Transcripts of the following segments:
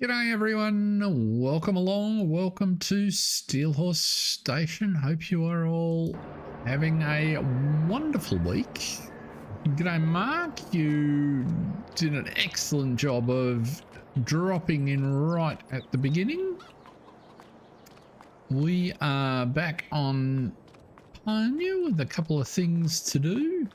G'day everyone, welcome along, welcome to Steelhorse Station. Hope you are all having a wonderful week. G'day Mark, you did an excellent job of dropping in right at the beginning. We are back on Pallegney with a couple of things to do.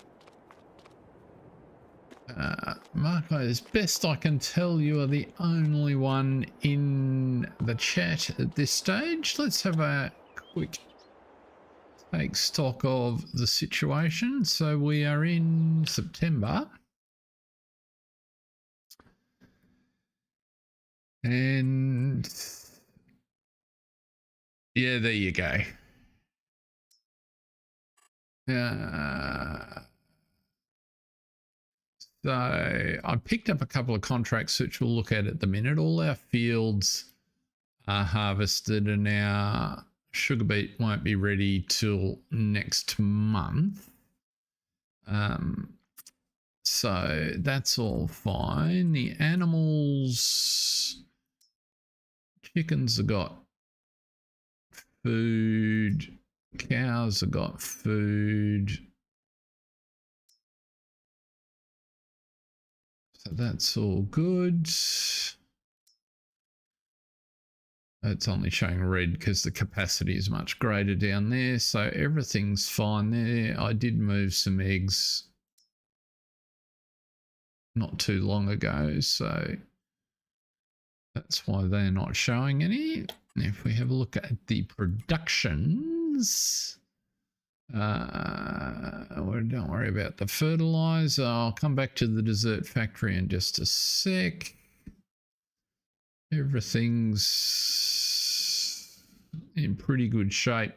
Mark, as best I can tell, you are the only one in the chat at this stage. Let's have a quick take stock of the situation. So we are in September. And yeah, there you go. So I picked up a couple of contracts which we'll look at the minute. All our fields are harvested and our sugar beet won't be ready till next month. So that's all fine. The animals, chickens have got food, cows have got food. So that's all good. It's only showing red because the capacity is much greater down there. So everything's fine there. I did move some eggs not too long ago. So that's why they're not showing any. If we have a look at the productions, don't worry about the fertilizer. I'll come back to the dessert factory in just a sec. Everything's in pretty good shape.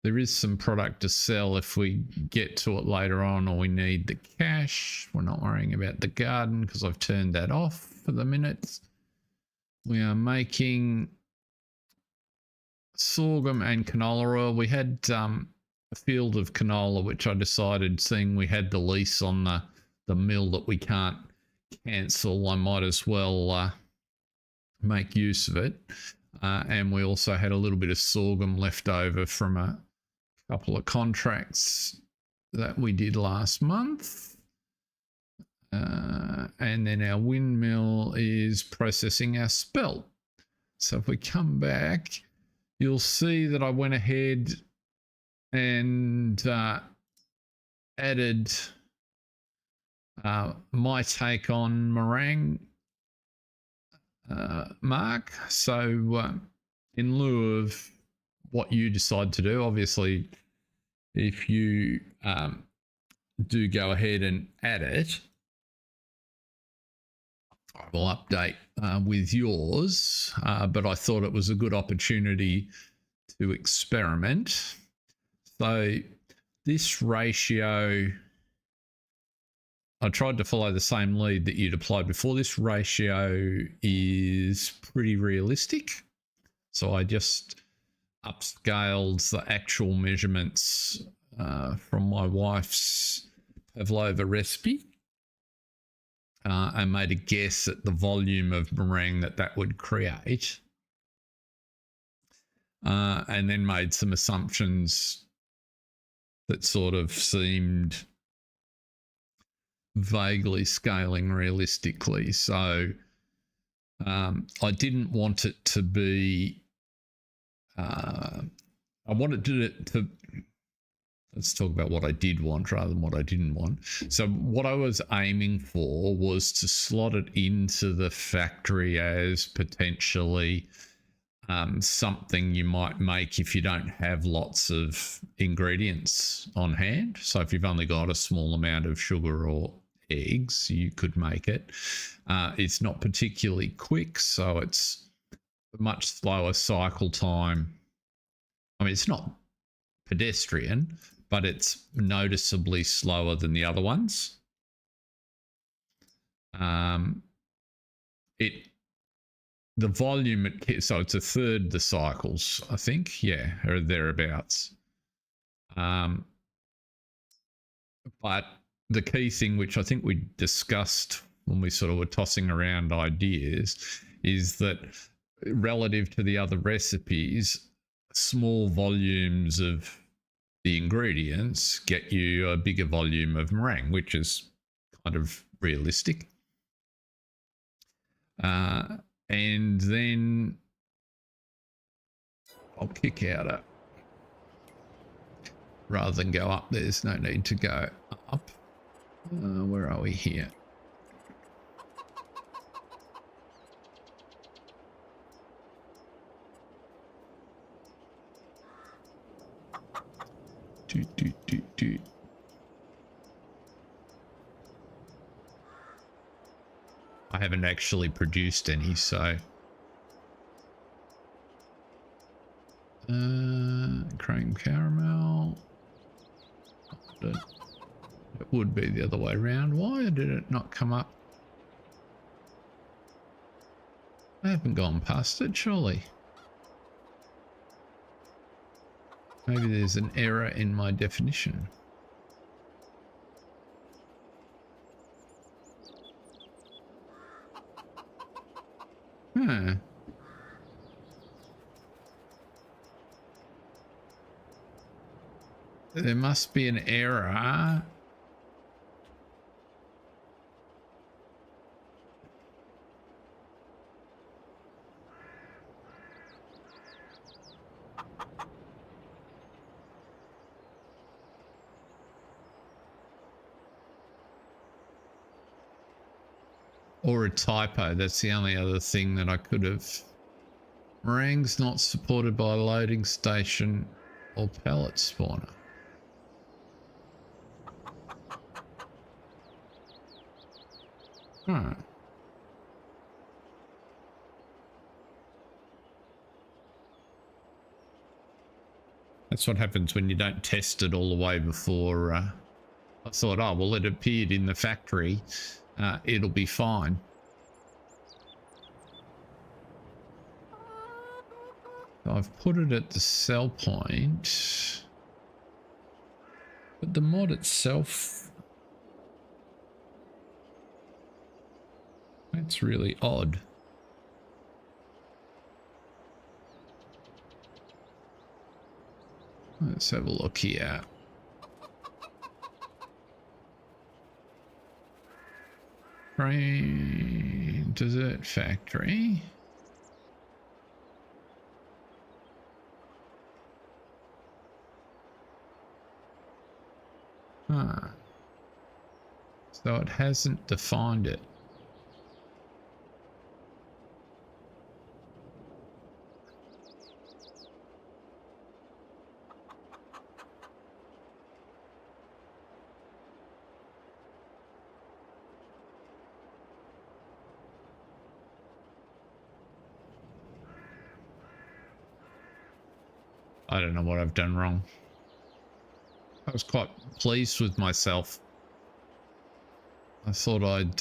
There is some product to sell if we get to it later on or we need the cash. We're not worrying about the garden because I've turned that off for the minute. We are making sorghum and canola oil. We had a field of canola which I decided, seeing we had the lease on the mill that we can't cancel, I might as well make use of it. And we also had a little bit of sorghum left over from a couple of contracts that we did last month. And then our windmill is processing our spelt. So if we come back, you'll see that I went ahead and added my take on meringue, Mark. So in lieu of what you decide to do, obviously, if you do go ahead and add it, I will update with yours, but I thought it was a good opportunity to experiment. So this ratio, I tried to follow the same lead that you'd applied before. This ratio is pretty realistic. So I just upscaled the actual measurements from my wife's pavlova recipe. And made a guess at the volume of meringue that would create. And then made some assumptions that sort of seemed vaguely scaling realistically. So I didn't want it to be, I wanted it to, let's talk about what I did want rather than what I didn't want. So what I was aiming for was to slot it into the factory as potentially something you might make if you don't have lots of ingredients on hand. So if you've only got a small amount of sugar or eggs, you could make it. It's not particularly quick, so it's a much slower cycle time. I mean, it's not pedestrian, but it's noticeably slower than the other ones. The volume, so it's a third the cycles, I think, yeah, or thereabouts. But the key thing, which I think we discussed when we sort of were tossing around ideas, is that relative to the other recipes, small volumes of the ingredients get you a bigger volume of meringue, which is kind of realistic. And then I'll kick out it. Rather than go up, there's no need to go up. Where are we here? I haven't actually produced any, so cream caramel. It would be the other way around. Why did it not come up? I haven't gone past it, surely. Maybe there's an error in my definition. Huh. There must be an error. Or a typo. That's the only other thing that I could have. Meringue's not supported by loading station or pallet spawner. Huh. That's what happens when you don't test it all the way before. I thought, oh, well, it appeared in the factory. It'll be fine. So I've put it at the sell point. But the mod itself... That's really odd. Let's have a look here. Dessert factory. Huh. So it hasn't defined it. I don't know what I've done wrong. I was quite pleased with myself. I thought I'd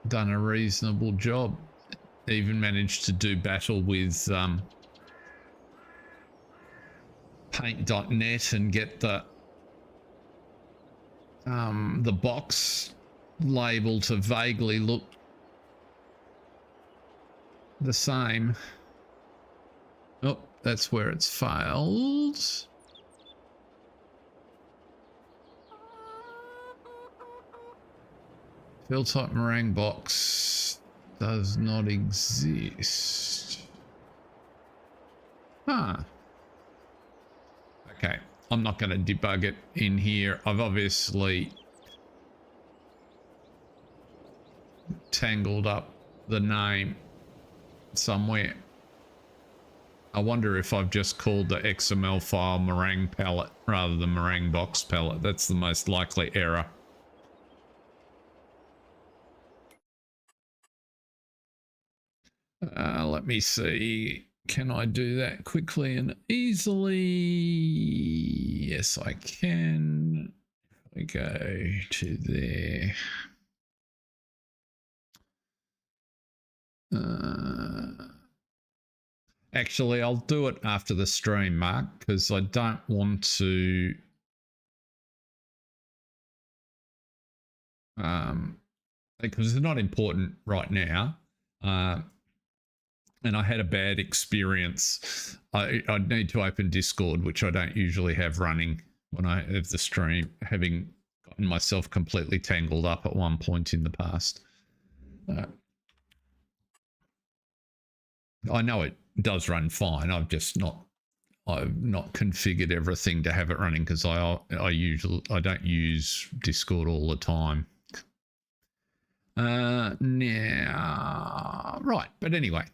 done a reasonable job. Even managed to do battle with paint.net and get the box label to vaguely look the same. Oh, that's where it's failed. Fill type meringue box does not exist. Huh. Okay, I'm not going to debug it in here. I've obviously tangled up the name somewhere. I wonder if I've just called the XML file meringue palette rather than meringue box palette. That's the most likely error. Let me see. Can I do that quickly and easily? Yes, I can. We go to there. Actually, I'll do it after the stream, Mark, because I don't want to because it's not important right now. And I had a bad experience. I'd need to open Discord, which I don't usually have running when I have the stream, having gotten myself completely tangled up at one point in the past. I know it does run fine. I've not configured everything to have it running because I don't use Discord all the time. Now, right, but anyway.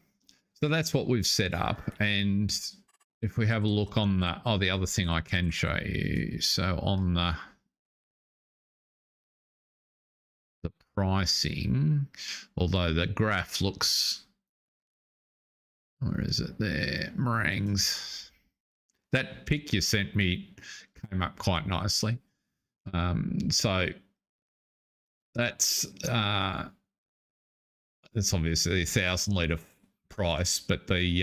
So that's what we've set up, and if we have a look on the other thing I can show you. So on the pricing, although the graph looks, where is it there? Meringues. That pic you sent me came up quite nicely. So that's obviously 1,000 litre price, but the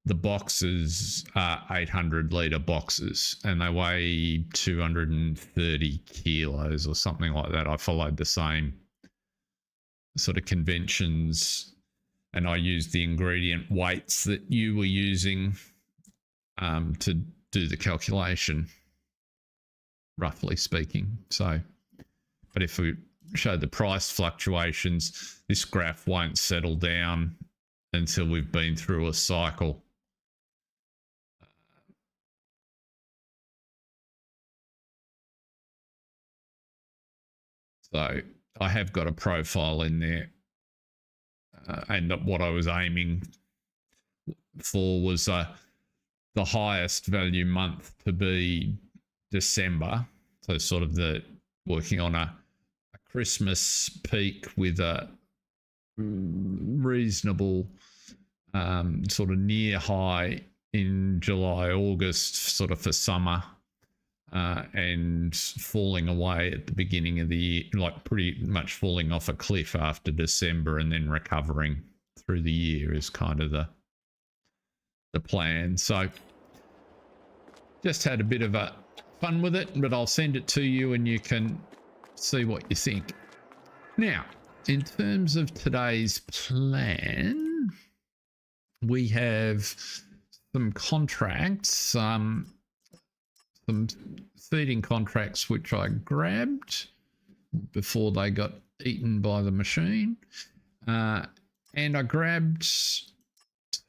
boxes are 800 litre boxes and they weigh 230 kilos or something like that. I followed the same sort of conventions and I used the ingredient weights that you were using to do the calculation, roughly speaking. So, but if we show the price fluctuations, this graph won't settle down until we've been through a cycle. So I have got a profile in there. And what I was aiming for was the highest value month to be December. So sort of working on a Christmas peak with a reasonable sort of near high in July, August, sort of for summer, and falling away at the beginning of the year, like pretty much falling off a cliff after December and then recovering through the year is kind of the plan. So just had a bit of a fun with it, but I'll send it to you and you can see what you think. Now, in terms of today's plan, we have some contracts, some feeding contracts which I grabbed before they got eaten by the machine. And I grabbed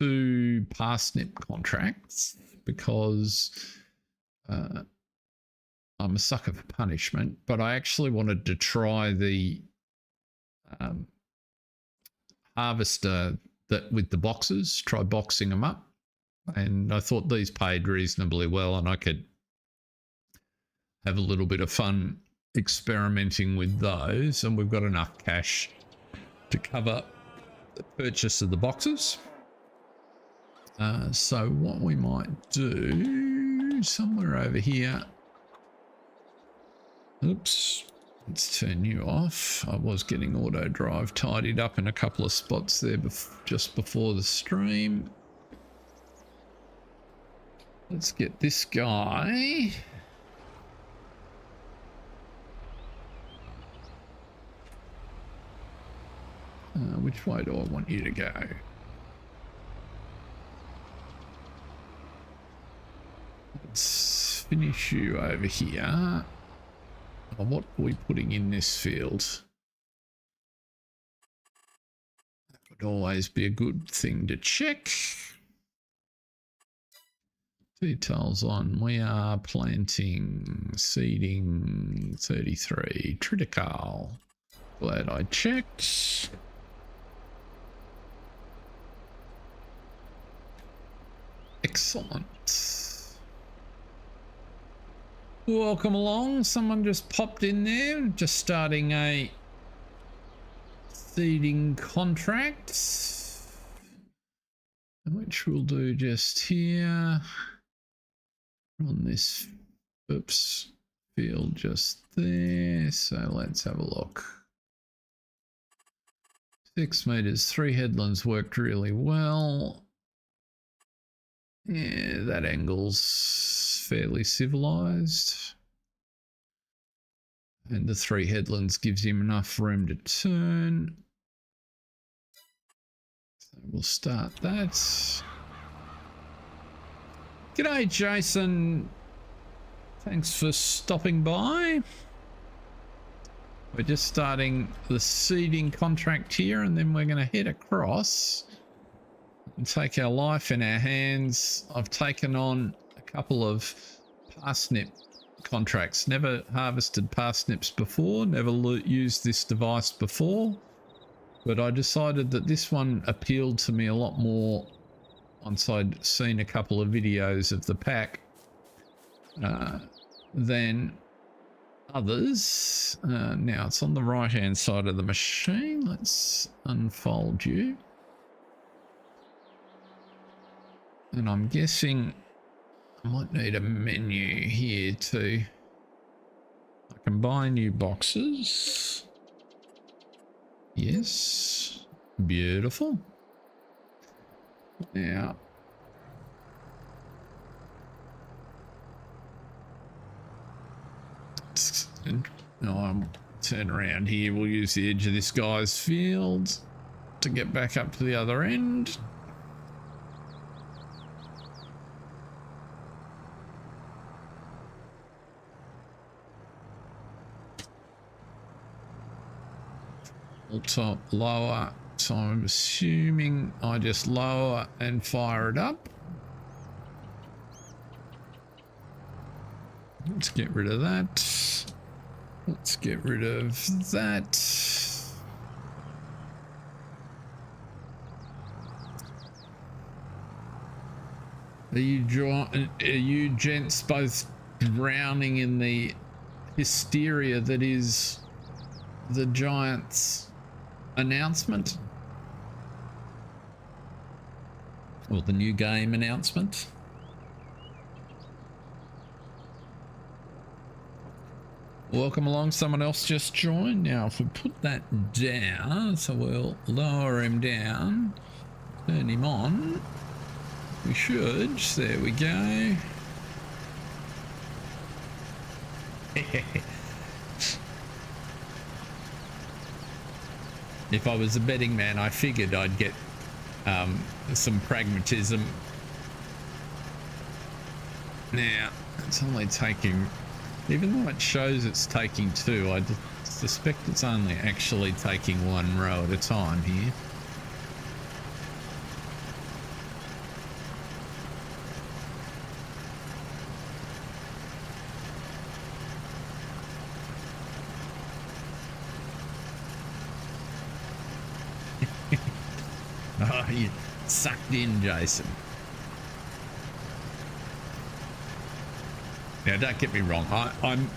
2 parsnip contracts because I'm a sucker for punishment, but I actually wanted to try the harvester that with the boxes, try boxing them up. And I thought these paid reasonably well and I could have a little bit of fun experimenting with those. And we've got enough cash to cover the purchase of the boxes. So what we might do somewhere over here. Oops. Let's turn you off. I was getting auto drive tidied up in a couple of spots there just before the stream. Let's get this guy. Which way do I want you to go? Let's finish you over here. What are we putting in this field? That would always be a good thing to check. Details on. We are planting, seeding 33. Triticale. Glad I checked. Excellent. Welcome along. Someone just popped in there, just starting a seeding contract, which we'll do just here on this field just there. So let's have a look. 6 meters, 3 headlands worked really well. Yeah, that angle's fairly civilized. And the 3 headlands gives him enough room to turn. So we'll start that. G'day, Jason. Thanks for stopping by. We're just starting the seeding contract here, and then we're going to head across and take our life in our hands. I've taken on a couple of parsnip contracts. Never harvested parsnips before, never used this device before, but I decided that this one appealed to me a lot more once I'd seen a couple of videos of the pack than others. Now it's on the right hand side of the machine. Let's unfold you. And I'm guessing I might need a menu here too. I can buy new boxes. Yes. Beautiful. Now, I'll turn around here. We'll use the edge of this guy's field to get back up to the other end. Top, lower. So I'm assuming I just lower and fire it up. Let's get rid of that. Let's get rid of that. Are you gents both drowning in the hysteria that is the Giants announcement? Or the new game announcement? Welcome along, someone else just joined. Now if we put that down, so we'll lower him down, turn him on, we should, there we go. If I was a betting man, I figured I'd get some pragmatism. Now, it's only taking, even though it shows it's taking 2, I suspect it's only actually taking 1 row at a time here. Oh, you sucked in, Jason. Now, don't get me wrong. I'm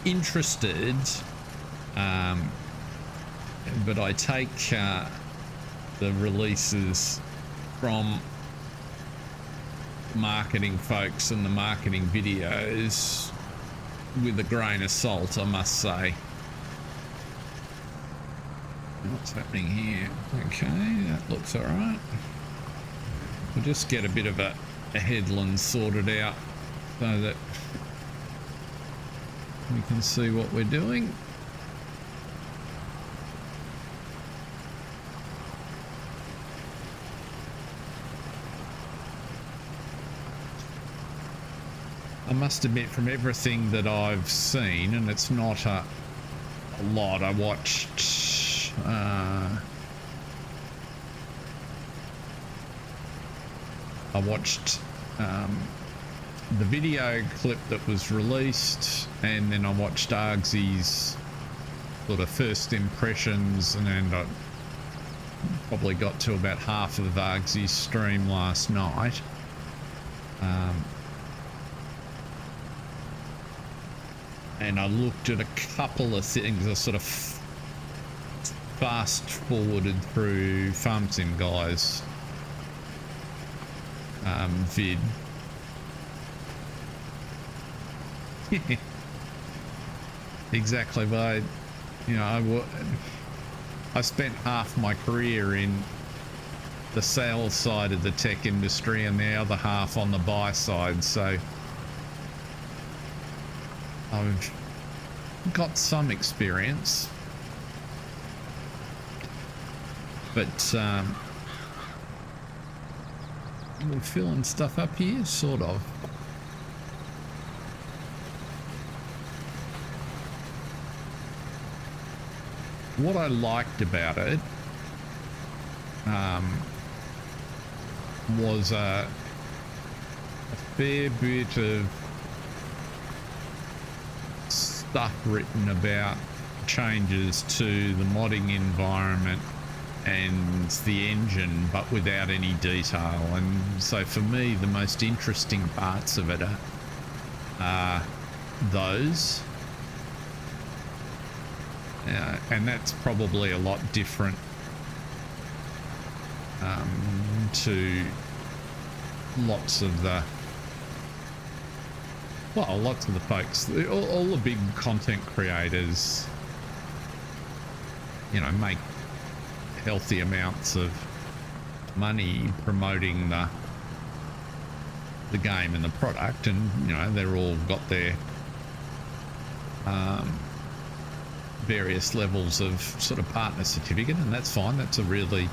interested, but I take the releases from marketing folks and the marketing videos with a grain of salt, I must say. What's happening here? Okay, that looks all right. We'll just get a bit of a headland sorted out so that we can see what we're doing. I must admit, from everything that I've seen, and it's not a lot, I watched the video clip that was released, and then I watched Argsy's sort of first impressions, and then I probably got to about half of Argsy's stream last night. And I looked at a couple of things. I sort of fast forwarded through Farm Sim Guys vid. Exactly, but I spent half my career in the sales side of the tech industry and the other half on the buy side, so I've got some experience, but we're filling stuff up here, sort of. What I liked about it was a fair bit of stuff written about changes to the modding environment and the engine, but without any detail. And so for me, the most interesting parts of it are those. And that's probably a lot different to lots of the folks, all the big content creators, you know, make healthy amounts of money promoting the game and the product, and you know, they're all got their various levels of sort of partner certificate, and that's fine. That's a really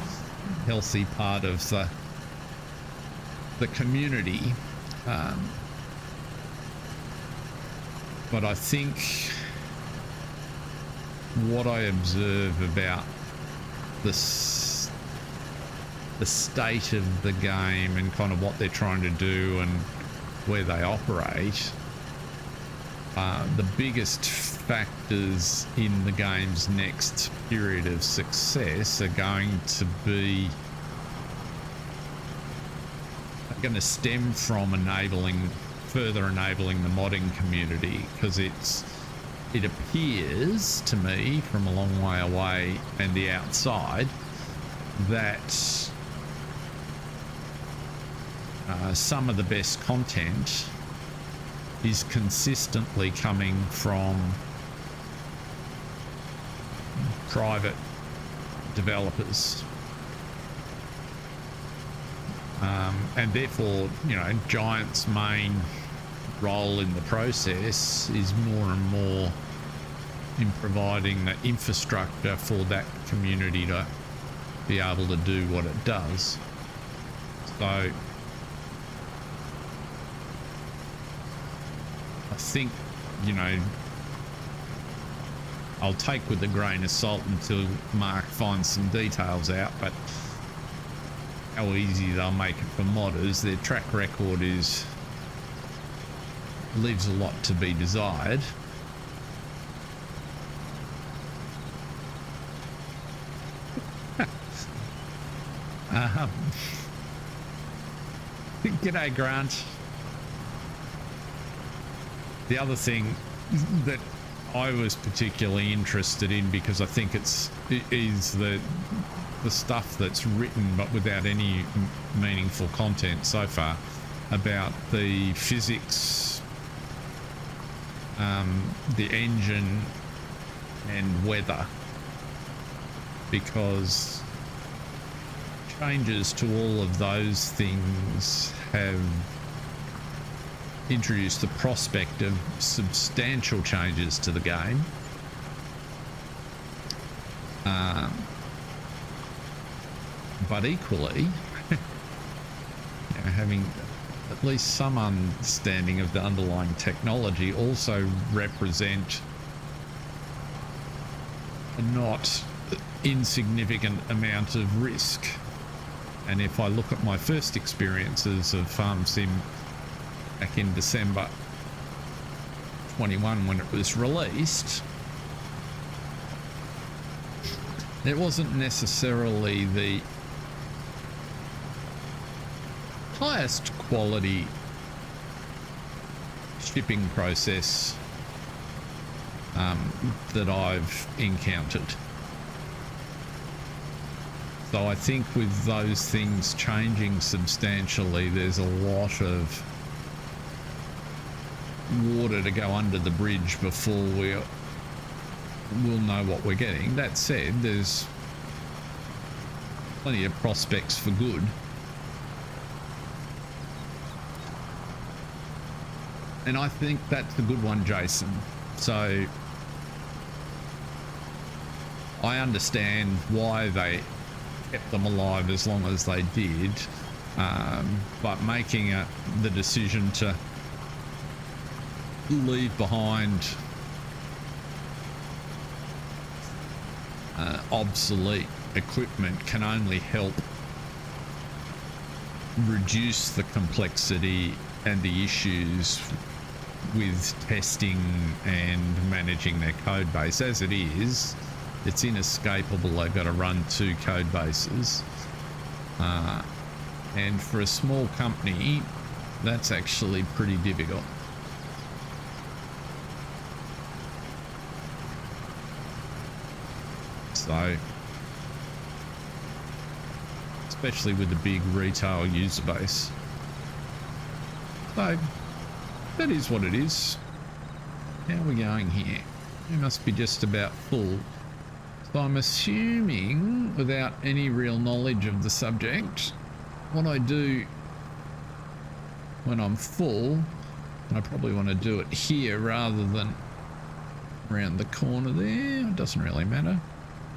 healthy part of the community. But I think what I observe about the state of the game and kind of what they're trying to do and where they operate, the biggest factors in the game's next period of success are going to stem from further enabling the modding community, because it appears to me from a long way away and the outside that some of the best content is consistently coming from private developers, and therefore, you know, Giant's main role in the process is more and more in providing the infrastructure for that community to be able to do what it does. So I think, you know, I'll take with a grain of salt until Mark finds some details out, but how easy they'll make it for modders, their track record leaves a lot to be desired. G'day, Grant. The other thing that I was particularly interested in, because I think is the stuff that's written but without any meaningful content so far about the physics, the engine and weather, because changes to all of those things have introduced the prospect of substantial changes to the game. But equally, you know, having at least some understanding of the underlying technology also represent a not insignificant amount of risk. And if I look at my first experiences of Farm Sim back in December 21 when it was released, it wasn't necessarily the highest quality shipping process that I've encountered. So I think with those things changing substantially, there's a lot of water to go under the bridge before we'll know what we're getting. That said, there's plenty of prospects for good. And I think that's a good one, Jason. So I understand why they kept them alive as long as they did, but making the decision to leave behind obsolete equipment can only help reduce the complexity and the issues with testing and managing their code base. As it is, it's inescapable. They've got to run 2 code bases, and for a small company that's actually pretty difficult. So especially with the big retail user base. So that is what it is. How are we going here? We must be just about full. So I'm assuming, without any real knowledge of the subject, what I do when I'm full, I probably want to do it here rather than around the corner there. It doesn't really matter.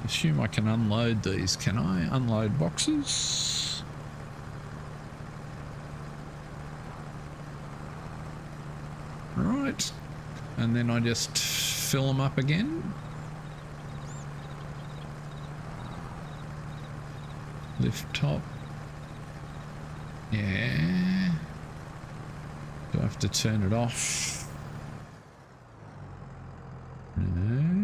Assume I can unload these, can I? Unload boxes. Right. And then I just fill them up again. Lift top. Yeah. Do I have to turn it off? No.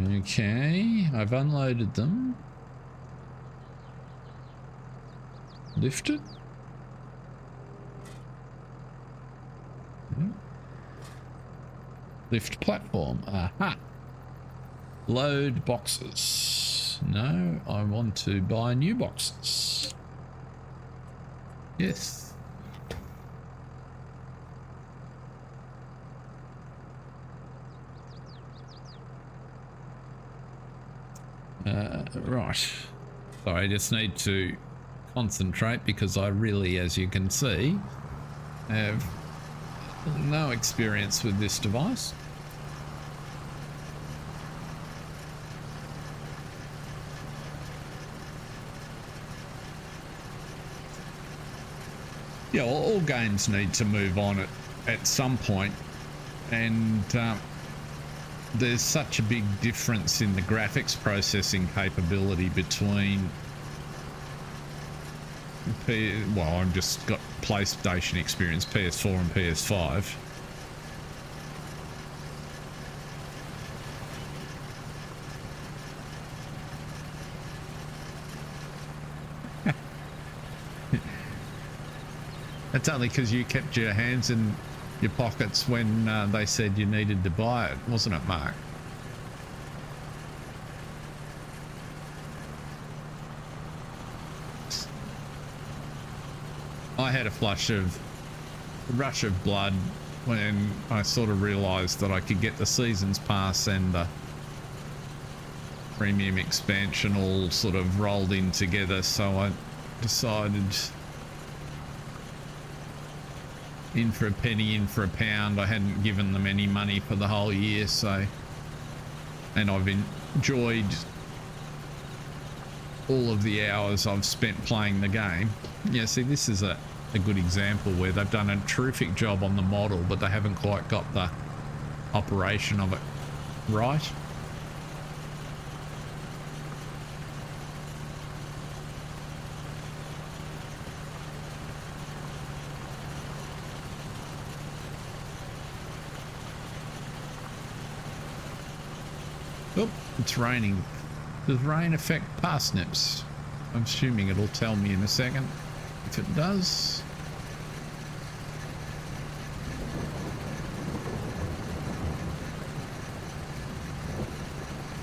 Okay, I've unloaded them. Lift it. Lift platform. Aha. Load boxes. No, I want to buy new boxes. Yes. Right. So I just need to concentrate because I really, as you can see, have no experience with this device. Yeah, all games need to move on at some point, and there's such a big difference in the graphics processing capability between well, I've just got PlayStation experience, PS4 and PS5. It's only because you kept your hands in your pockets when they said you needed to buy it, wasn't it, Mark? I had a rush of blood when I sort of realised that I could get the Seasons Pass and the Premium expansion all sort of rolled in together, so I decided, in for a penny, in for a pound. I hadn't given them any money for the whole year, so, and I've enjoyed all of the hours I've spent playing the game. Yeah, see, this is a good example where they've done a terrific job on the model, but they haven't quite got the operation of it right. Oh, it's raining. Does rain affect parsnips? I'm assuming it'll tell me in a second if it does.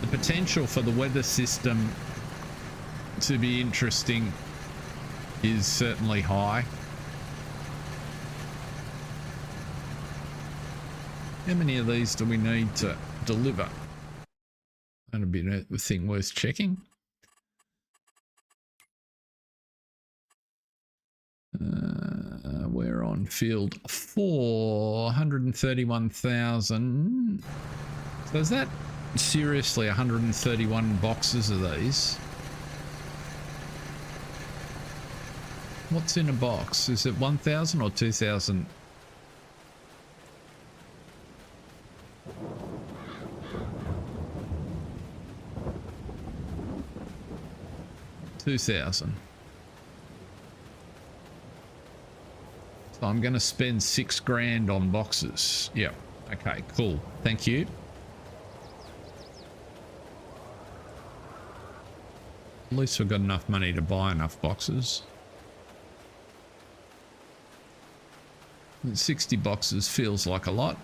The potential for the weather system to be interesting is certainly high. How many of these do we need to deliver? That'd be a thing worth checking. We're on field 431,000. So is that Seriously, 131 boxes of these. What's in a box? Is it 1,000 or 2,000? $2,000. So I'm going to spend $6 grand on boxes. Yep. Okay, cool. Thank you. At least we've got enough money to buy enough boxes. 60 boxes feels like a lot.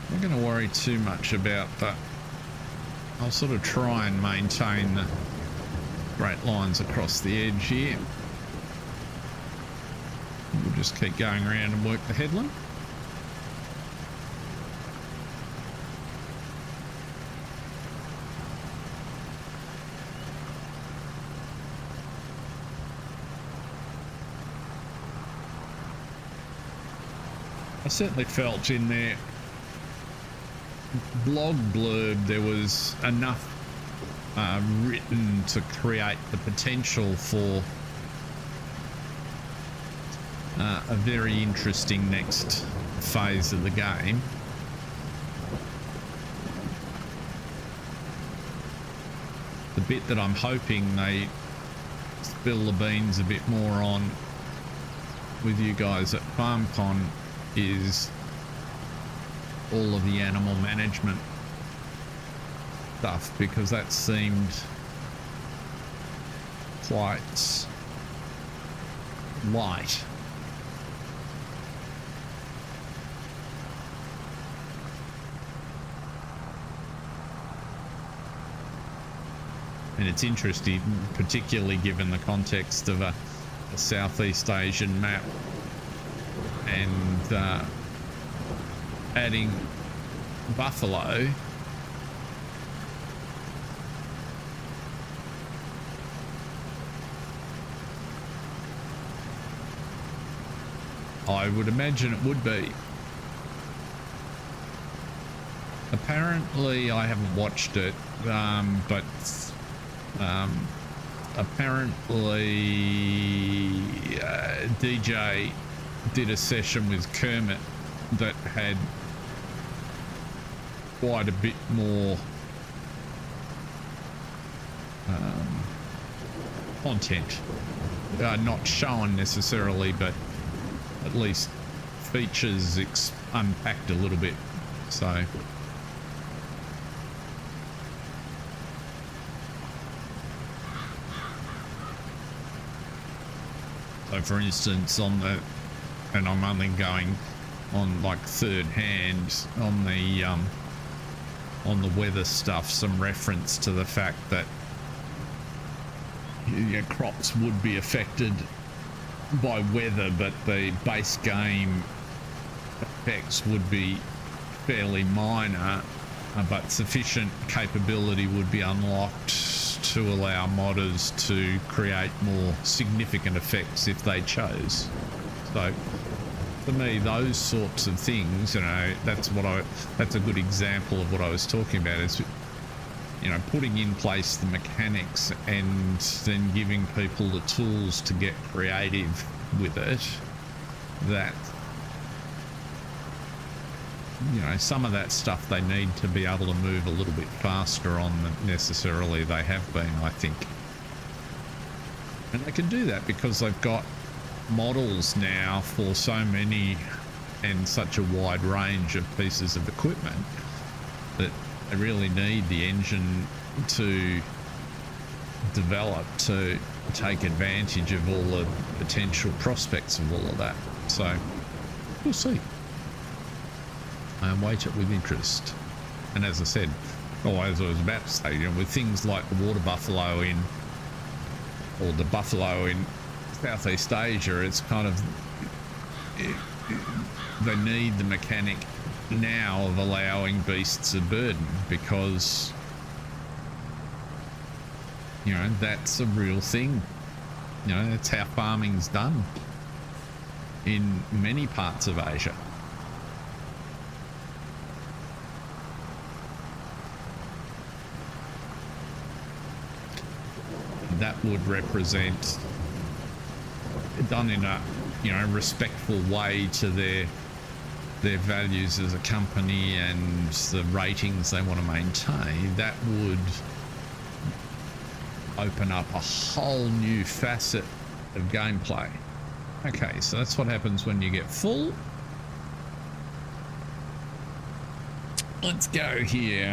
I'm not going to worry too much about that. I'll sort of try and maintain the straight lines across the edge here. We'll just keep going around and work the headland. I certainly felt in their blog blurb there was enough written to create the potential for a very interesting next phase of the game. The bit that I'm hoping they spill the beans a bit more on with you guys at FarmCon is all of the animal management stuff, because that seemed quite light. And it's interesting, particularly given the context of a Southeast Asian map, and adding buffalo I would imagine it would be. Apparently, I haven't watched it, but apparently DJ did a session with Kermit that had quite a bit more content, not shown necessarily, but at least features unpacked a little bit. So for instance, on the, and I'm only going on like third hand, on the weather stuff, some reference to the fact that your crops would be affected by weather, but the base game effects would be fairly minor, but sufficient capability would be unlocked to allow modders to create more significant effects if they chose. So for me, those sorts of things, you know, that's a good example of what I was talking about, is, you know, putting in place the mechanics and then giving people the tools to get creative with it. That, you know, some of that stuff they need to be able to move a little bit faster on than necessarily they have been, I think. And they can do that because they've got models now for so many and such a wide range of pieces of equipment that they really need the engine to develop to take advantage of all the potential prospects of all of that. So we'll see. I await it with interest. And as I said, as I was about to say, you know, with things like the water buffalo or the buffalo in Southeast Asia, it's kind of, they need the mechanic now of allowing beasts of burden, because You know, that's a real thing. You know, that's how farming's done in many parts of Asia. That would represent, done in a, you know, respectful way to their values as a company and the ratings they want to maintain, that would open up a whole new facet of gameplay. Okay, so that's what happens when you get full. Let's go here,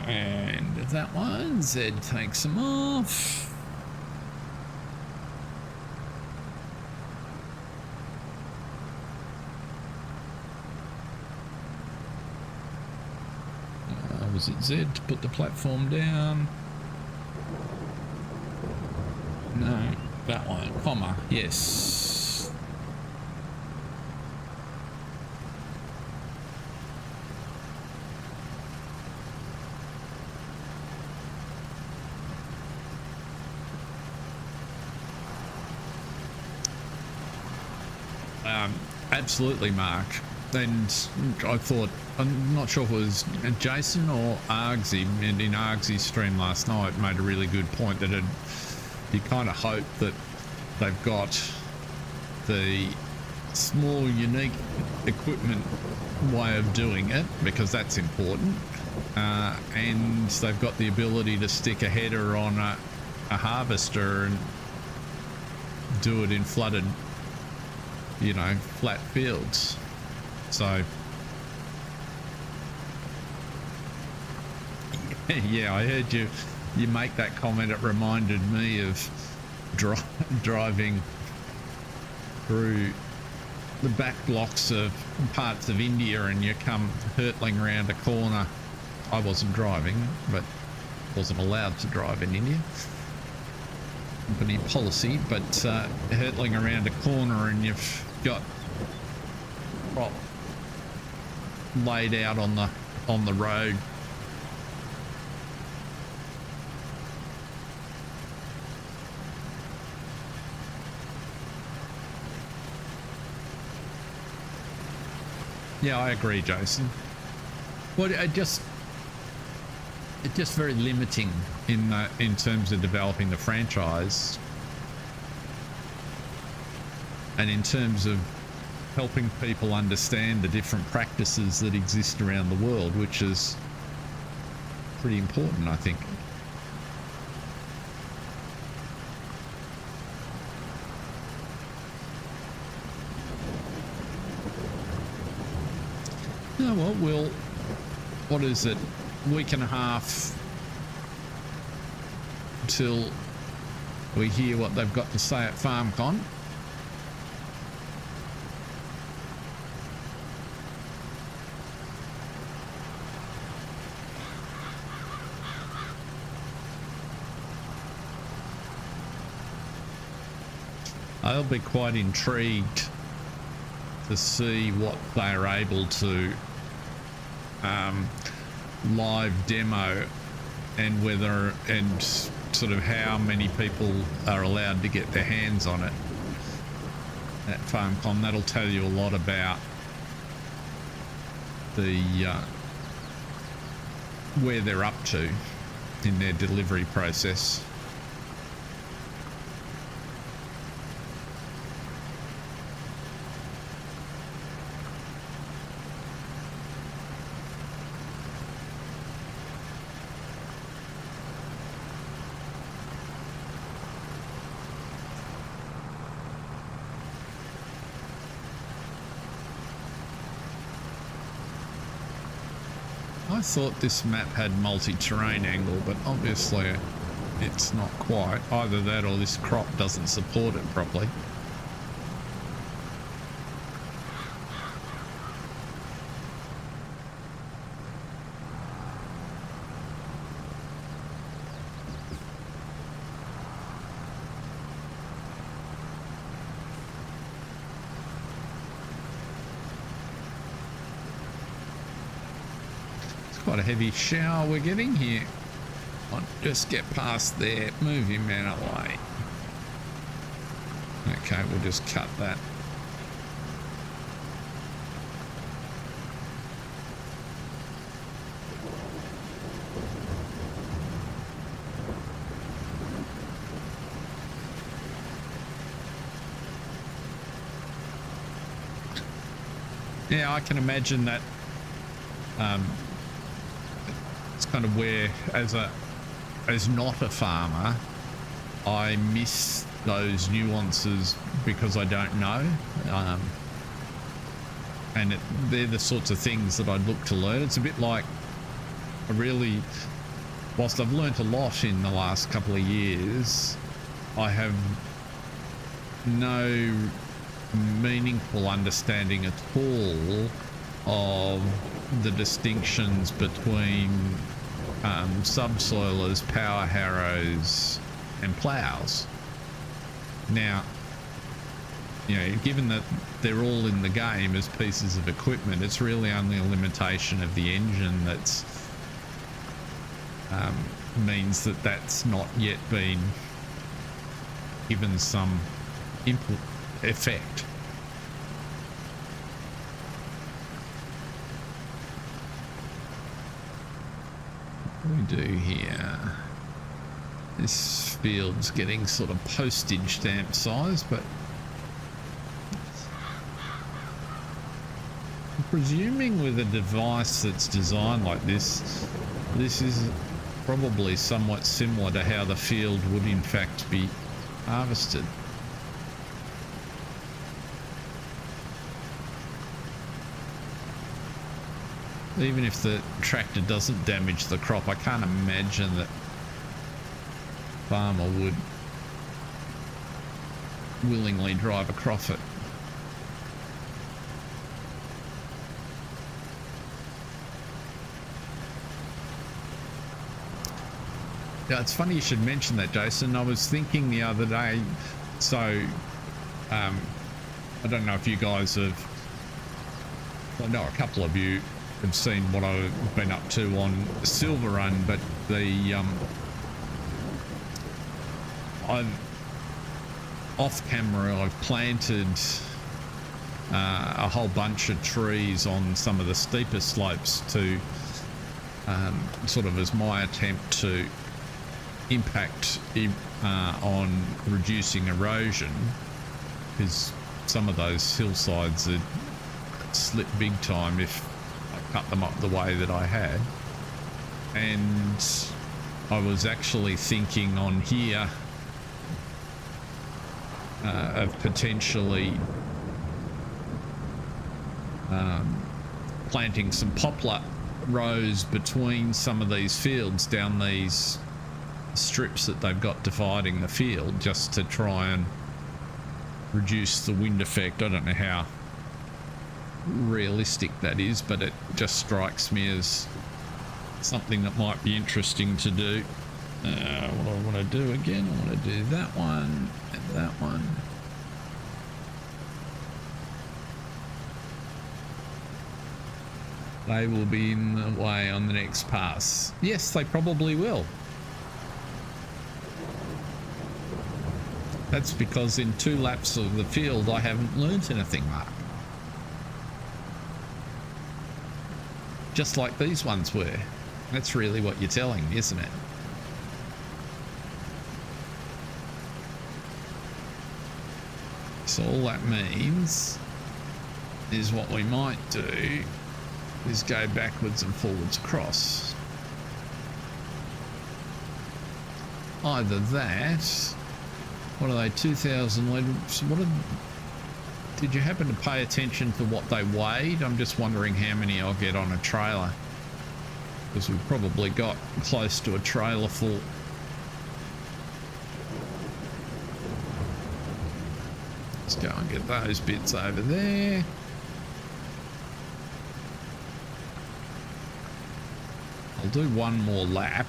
and that one, Z takes them off. Was it Z to put the platform down? No, that one, comma, yes. Absolutely, Mark. And I thought, I'm not sure if it was Jason or Argsy, and in Argsy's stream last night made a really good point that you kind of hope that they've got the small, unique equipment way of doing it, because that's important, and they've got the ability to stick a header on a harvester and do it in flooded, you know, flat fields. So yeah, I heard you make that comment. It reminded me of driving through the back blocks of parts of India, and you come hurtling around a corner. I wasn't driving, but wasn't allowed to drive in India, company policy, but hurtling around a corner and you've got crop laid out on the road. Yeah, I agree, Jason. Well, it's just very limiting in terms of developing the franchise, and in terms of helping people understand the different practices that exist around the world, which is pretty important, I think. Oh, well, we'll, what is it, week and a half till we hear what they've got to say at FarmCon. I'll be quite intrigued to see what they're able to live demo, and whether, and sort of how many people are allowed to get their hands on it at FarmCon. That'll tell you a lot about the where they're up to in their delivery process. I thought this map had multi-terrain angle, but obviously it's not quite. Either that or this crop doesn't support it properly. Quite a heavy shower we're getting here. on, just get past there. Move your man away. Okay, we'll just cut that. Yeah, I can imagine that. It's kind of where, as not a farmer, I miss those nuances because I don't know, and they're the sorts of things that I'd look to learn. It's a bit like, whilst I've learnt a lot in the last couple of years, I have no meaningful understanding at all of the distinctions between subsoilers, power harrows and plows. Now, you know, given that they're all in the game as pieces of equipment, it's really only a limitation of the engine that's means that that's not yet been given some effect. What do we do here? This field's getting sort of postage stamp size, but I'm presuming with a device that's designed like this, this is probably somewhat similar to how the field would in fact be harvested. Even if the tractor doesn't damage the crop, I can't imagine that farmer would willingly drive across it. Yeah, it's funny you should mention that, Jason. I was thinking the other day, so I don't know if you guys have, I know a couple of you have seen what I've been up to on Silver Run, but the off camera I've planted a whole bunch of trees on some of the steeper slopes to sort of as my attempt to impact on reducing erosion, because some of those hillsides would slip big time if I cut them up the way that I had. And I was actually thinking on here of potentially planting some poplar rows between some of these fields down these strips that they've got dividing the field, just to try and reduce the wind effect. I don't know how realistic that is, but it just strikes me as something that might be interesting to do. What do I want to do again? I want to do that one and that one. They will be in the way on the next pass. Yes, they probably will. That's because in 2 laps of the field I haven't learnt anything, Mark. Just like these ones were. That's really what you're telling me, isn't it? So all that means is what we might do is go backwards and forwards across. Either that, what are they, 2,000 litres? Did you happen to pay attention to what they weighed? I'm just wondering how many I'll get on a trailer, because we've probably got close to a trailer full. Let's go and get those bits over there. I'll do one more lap.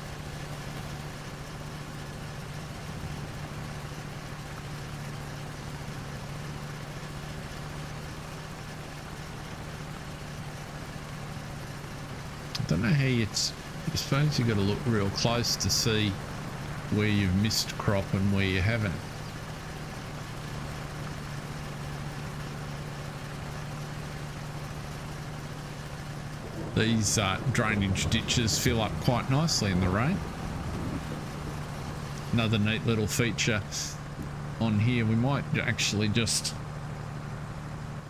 I don't know how I suppose you've got to look real close to see where you've missed crop and where you haven't. These drainage ditches fill up quite nicely in the rain. Another neat little feature on here. We might actually just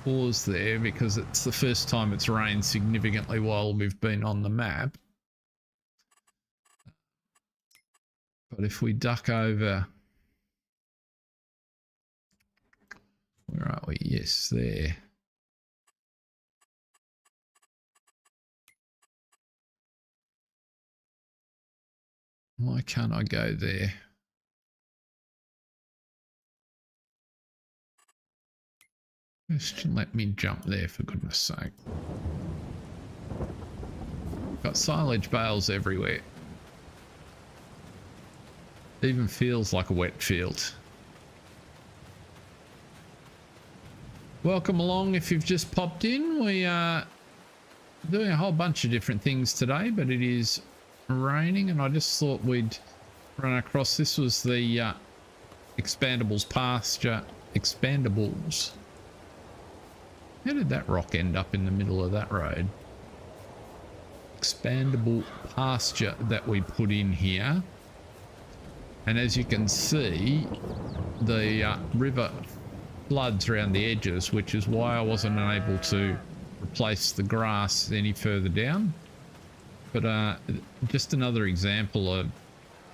pause there because it's the first time it's rained significantly while we've been on the map. But if we duck over, where are we? Yes, there. Why can't I go there? Just let me jump there, for goodness sake. Got silage bales everywhere. Even feels like a wet field. Welcome along if you've just popped in. We are doing a whole bunch of different things today, but it is raining and I just thought we'd run across. This was the expandables pasture. Expandables. How did that rock end up in the middle of that road? Expandable pasture that we put in here. And as you can see, the river floods around the edges, which is why I wasn't able to replace the grass any further down. But just another example of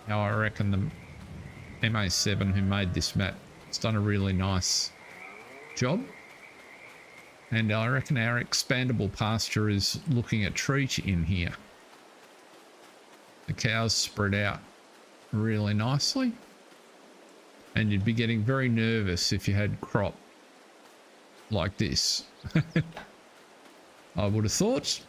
how I reckon the MA7 who made this map has done a really nice job. And I reckon our expandable pasture is looking a treat in here. The cows spread out really nicely. And you'd be getting very nervous if you had crop like this. I would have thought.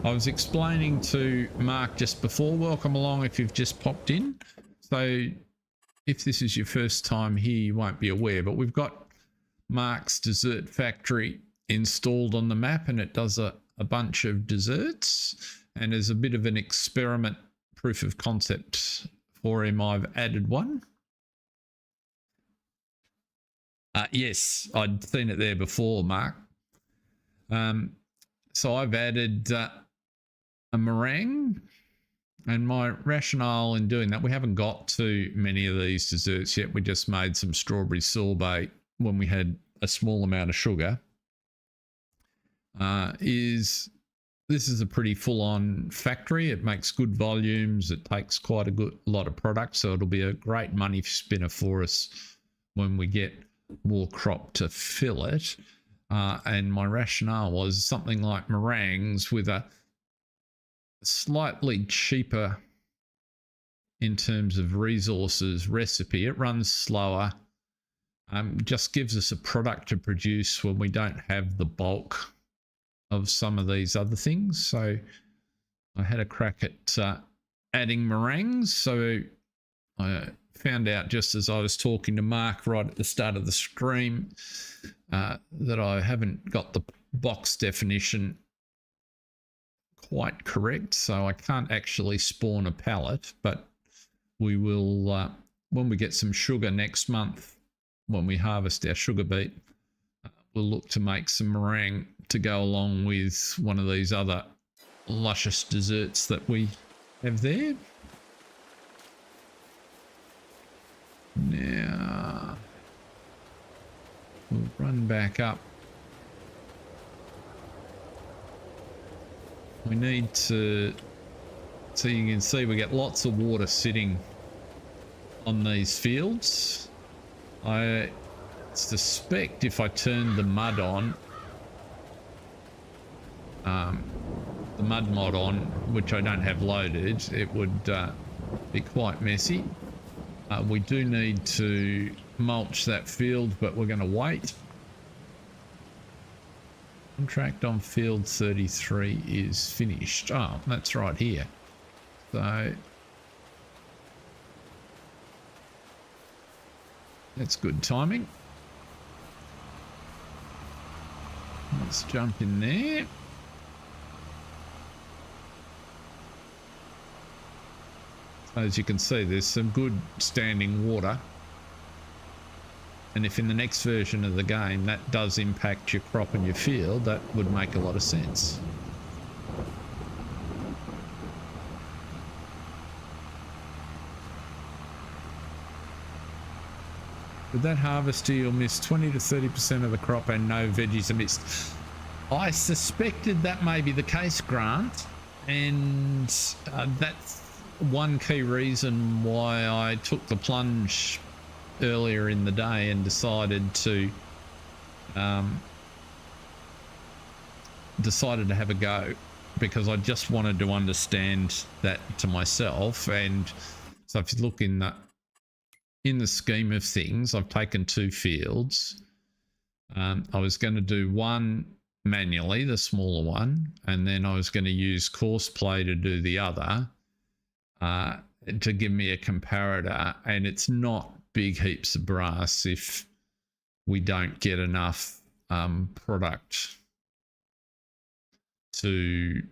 I was explaining to Mark just before, welcome along if you've just popped in. So if this is your first time here, you won't be aware, but we've got Mark's dessert factory installed on the map and it does a bunch of desserts. And as a bit of an experiment proof of concept for him, I've added one. Yes, I'd seen it there before, Mark. So I've added a meringue, and my rationale in doing that, we haven't got to many of these desserts yet. We just made some strawberry sorbet when we had a small amount of sugar. This is a pretty full-on factory. It makes good volumes. It takes quite a lot of product, so it'll be a great money spinner for us when we get more crop to fill it. And my rationale was something like meringues with a slightly cheaper in terms of resources recipe. It runs slower, just gives us a product to produce when we don't have the bulk of some of these other things. So I had a crack at adding meringues. So I found out just as I was talking to Mark right at the start of the stream that I haven't got the box definition quite correct, so I can't actually spawn a pallet, but we will when we get some sugar next month, when we harvest our sugar beet, we'll look to make some meringue to go along with one of these other luscious desserts that we have there. Now we'll run back up. We need to, so you can see we get lots of water sitting on these fields. I suspect if I turn the mud on, the mud mod on, which I don't have loaded, it would be quite messy. We do need to mulch that field, but we're going to wait. Contract on field 33 is finished. Oh, that's right here. So that's good timing. Let's jump in there. So as you can see, there's some good standing water. And if in the next version of the game that does impact your crop and your field, that would make a lot of sense. With that harvester, you'll miss 20 to 30% of the crop and no veggies are missed. I suspected that may be the case, Grant, and that's one key reason why I took the plunge earlier in the day and decided to have a go, because I just wanted to understand that to myself. And so if you look in the scheme of things, I've taken 2 fields. I was going to do one manually, the smaller one, and then I was going to use Crossplay to do the other, to give me a comparator. And it's not big heaps of brass if we don't get enough product to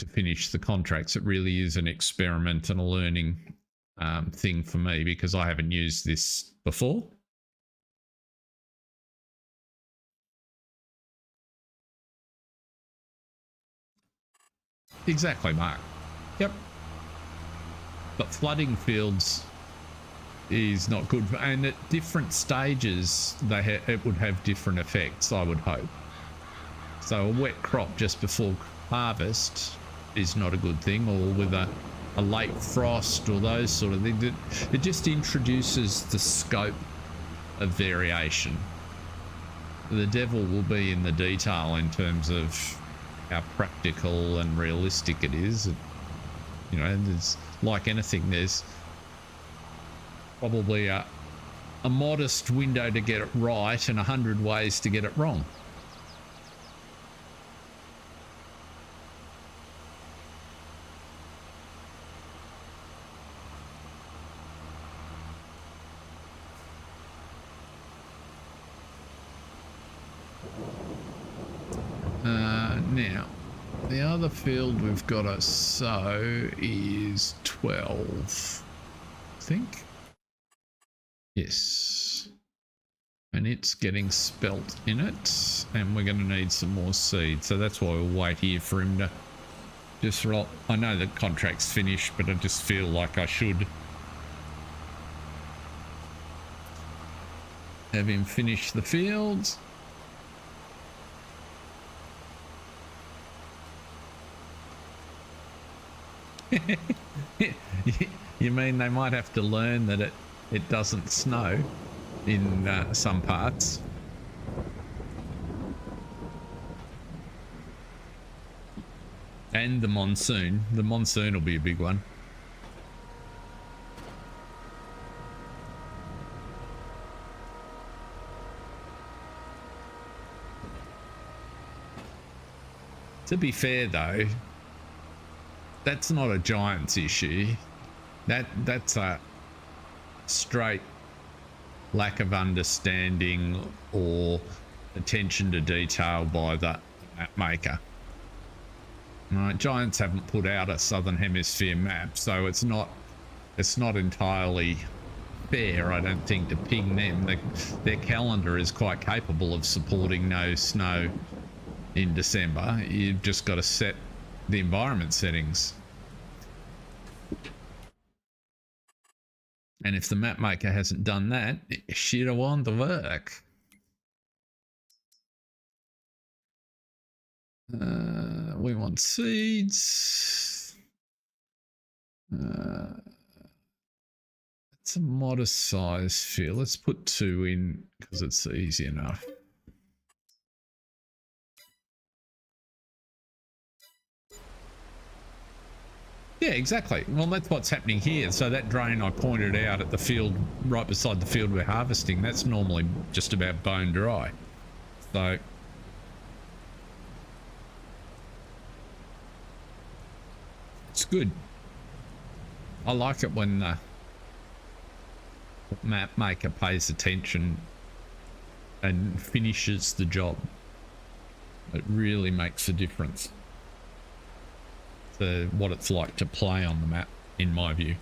finish the contracts. It really is an experiment and a learning thing for me, because I haven't used this before. Exactly, Mark. Yep. But flooding fields is not good, and at different stages it would have different effects, I would hope. So a wet crop just before harvest is not a good thing, or with a late frost or those sort of things. It just introduces the scope of variation. The devil will be in the detail in terms of how practical and realistic it is. You know, there's, like anything, there's probably a modest window to get it right and 100 ways to get it wrong. Now, the other field we've got to sow is 12, I think. Yes. And it's getting spelt in it, and we're going to need some more seed. So that's why we'll wait here for him to just roll. I know the contract's finished, but I just feel like I should have him finish the fields. You mean they might have to learn that it doesn't snow in some parts? And the monsoon will be a big one. To be fair though, that's not a Giants issue. That's a straight lack of understanding or attention to detail by the map maker. Right, Giants haven't put out a Southern Hemisphere map, so it's not entirely fair, I don't think, to ping them. Their calendar is quite capable of supporting no snow in December. You've just got to set the environment settings. And if the map maker hasn't done that, shit, I want the work. We want seeds. It's a modest size field. Let's put 2 in because it's easy enough. Yeah, exactly. Well, that's what's happening here. So that drain I pointed out at the field, right beside the field we're harvesting, that's normally just about bone dry. So it's good. I like it when the map maker pays attention and finishes the job. It really makes a difference to what it's like to play on the map, in my view.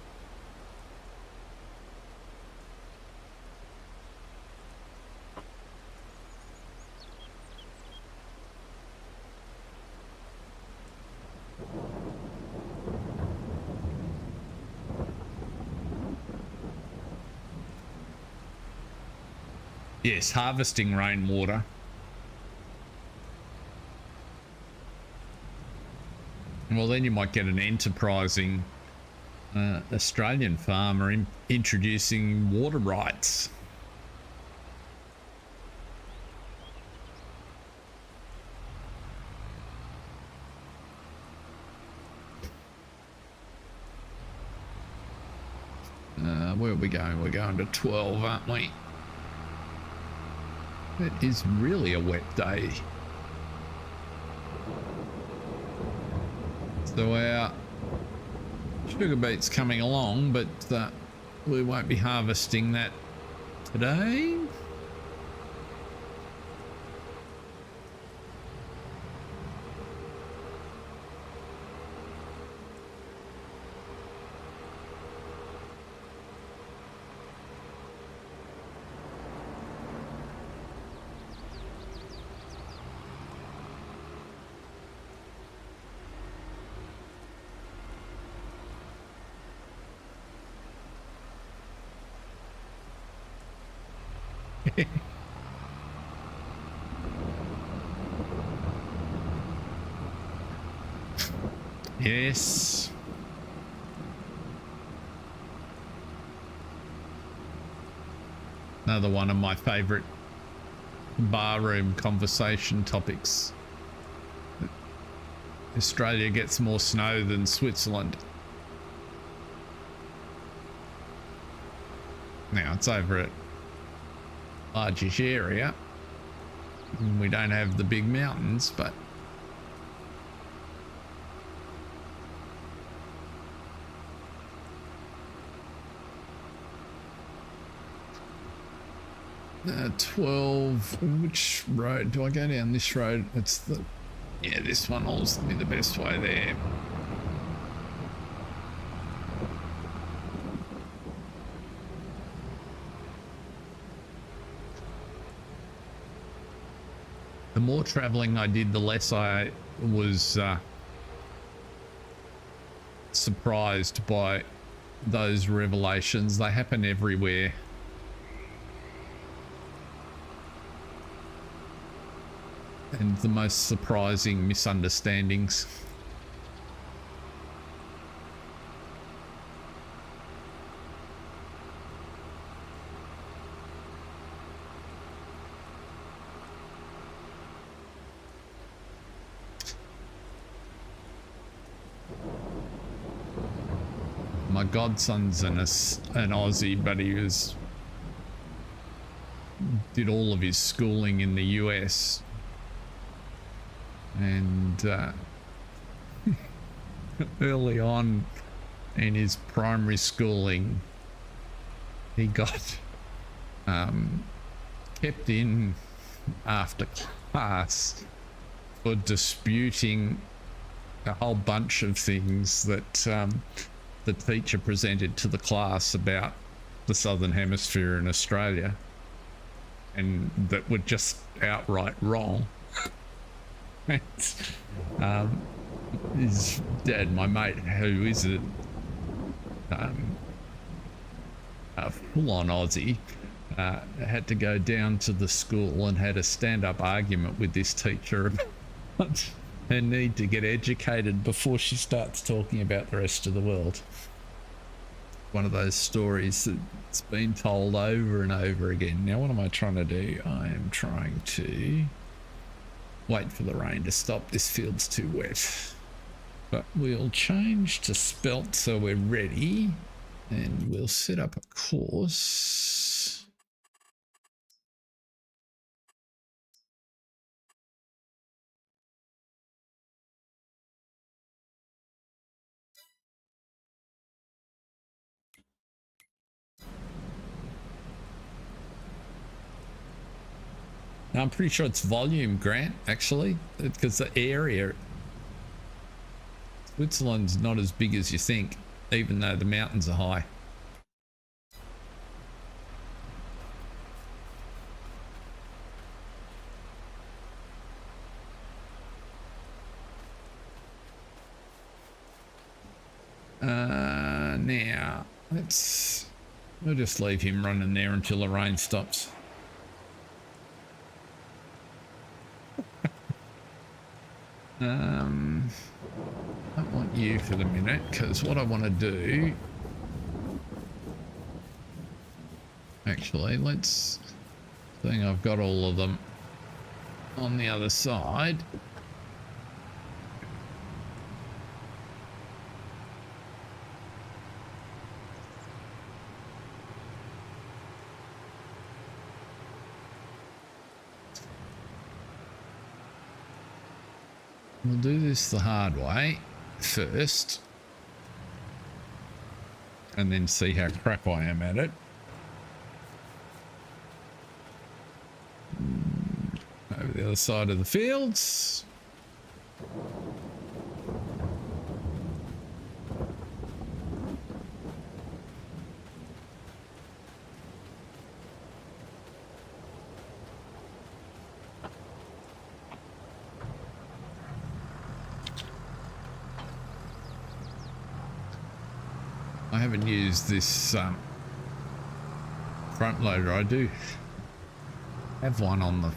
Yes, harvesting rainwater. Well, then you might get an enterprising Australian farmer introducing water rights. Where are we going? We're going to 12, aren't we? It is really a wet day. So our sugar beet's coming along, but we won't be harvesting that today. Yes. Another one of my favorite barroom conversation topics. Australia gets more snow than Switzerland. Now it's over at largish area. We don't have the big mountains, but uh, 12, which road do I go down? This road? It's the, yeah, this one will be the best way there. The more traveling I did, the less I was surprised by those revelations. They happen everywhere. And the most surprising misunderstandings. My godson's an Aussie, but he did all of his schooling in the US. And early on in his primary schooling, he got kept in after class for disputing a whole bunch of things that the teacher presented to the class about the Southern Hemisphere and Australia, and that were just outright wrong. His dad, my mate, who is a full-on Aussie, had to go down to the school and had a stand-up argument with this teacher about her need to get educated before she starts talking about the rest of the world. One of those stories that's been told over and over again. Now, what am I trying to do? I am trying to wait for the rain to stop. This field's too wet. But we'll change to spelt so we're ready, and we'll set up a course. I'm pretty sure it's volume, Grant, actually, because the area, Switzerland's not as big as you think, even though the mountains are high. Now we'll just leave him running there until the rain stops. I don't want you for the minute, because what I want to do, actually, let's think I've got all of them on the other side. We'll do this the hard way first, and then see how crap I am at it. Over the other side of the fields. I haven't used this front loader. I do have one on the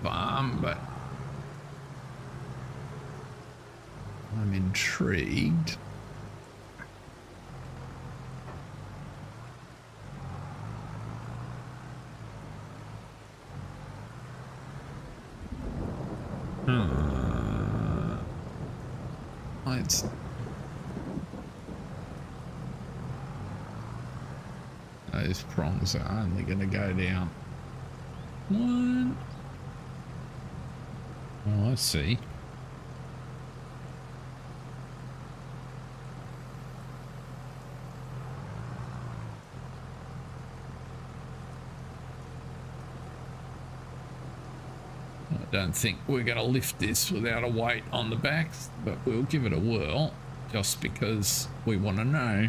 farm, but I'm intrigued. Let's those prongs are only going to go down one. Oh, I see. I don't think we're going to lift this without a weight on the back, but we'll give it a whirl just because we want to know.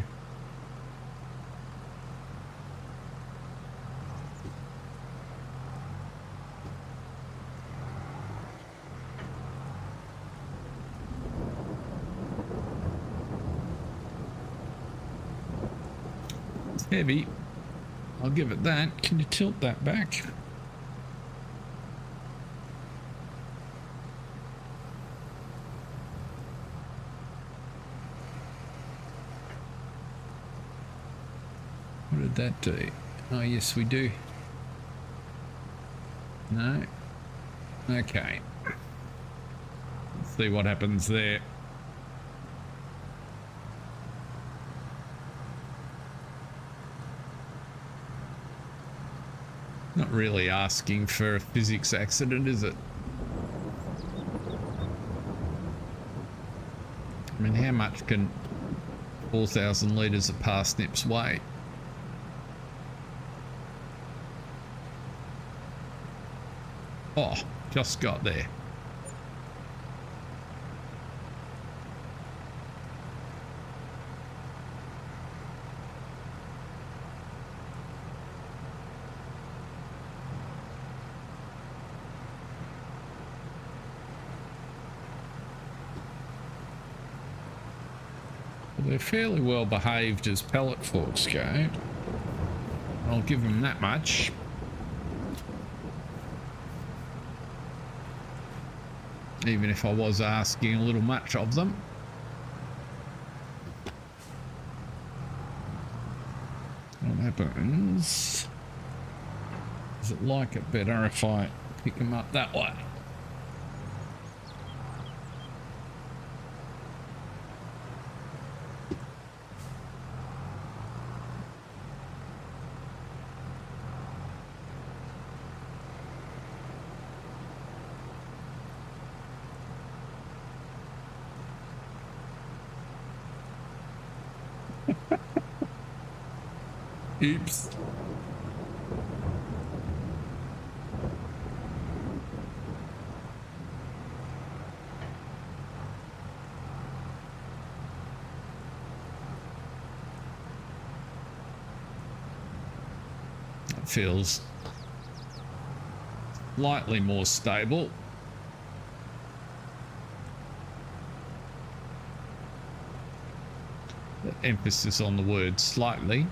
Heavy, I'll give it that. Can you tilt that back? What did that do? Oh yes, we do. No. Okay, let's see what happens there. Not really asking for a physics accident, is it? I mean, how much can 4,000 litres of parsnips weigh? Oh, just got there. They're fairly well behaved as pellet forks go. I'll give them that much. Even if I was asking a little much of them. What happens? Does it like it better if I pick them up that way? Oops. It feels slightly more stable. The emphasis on the word slightly.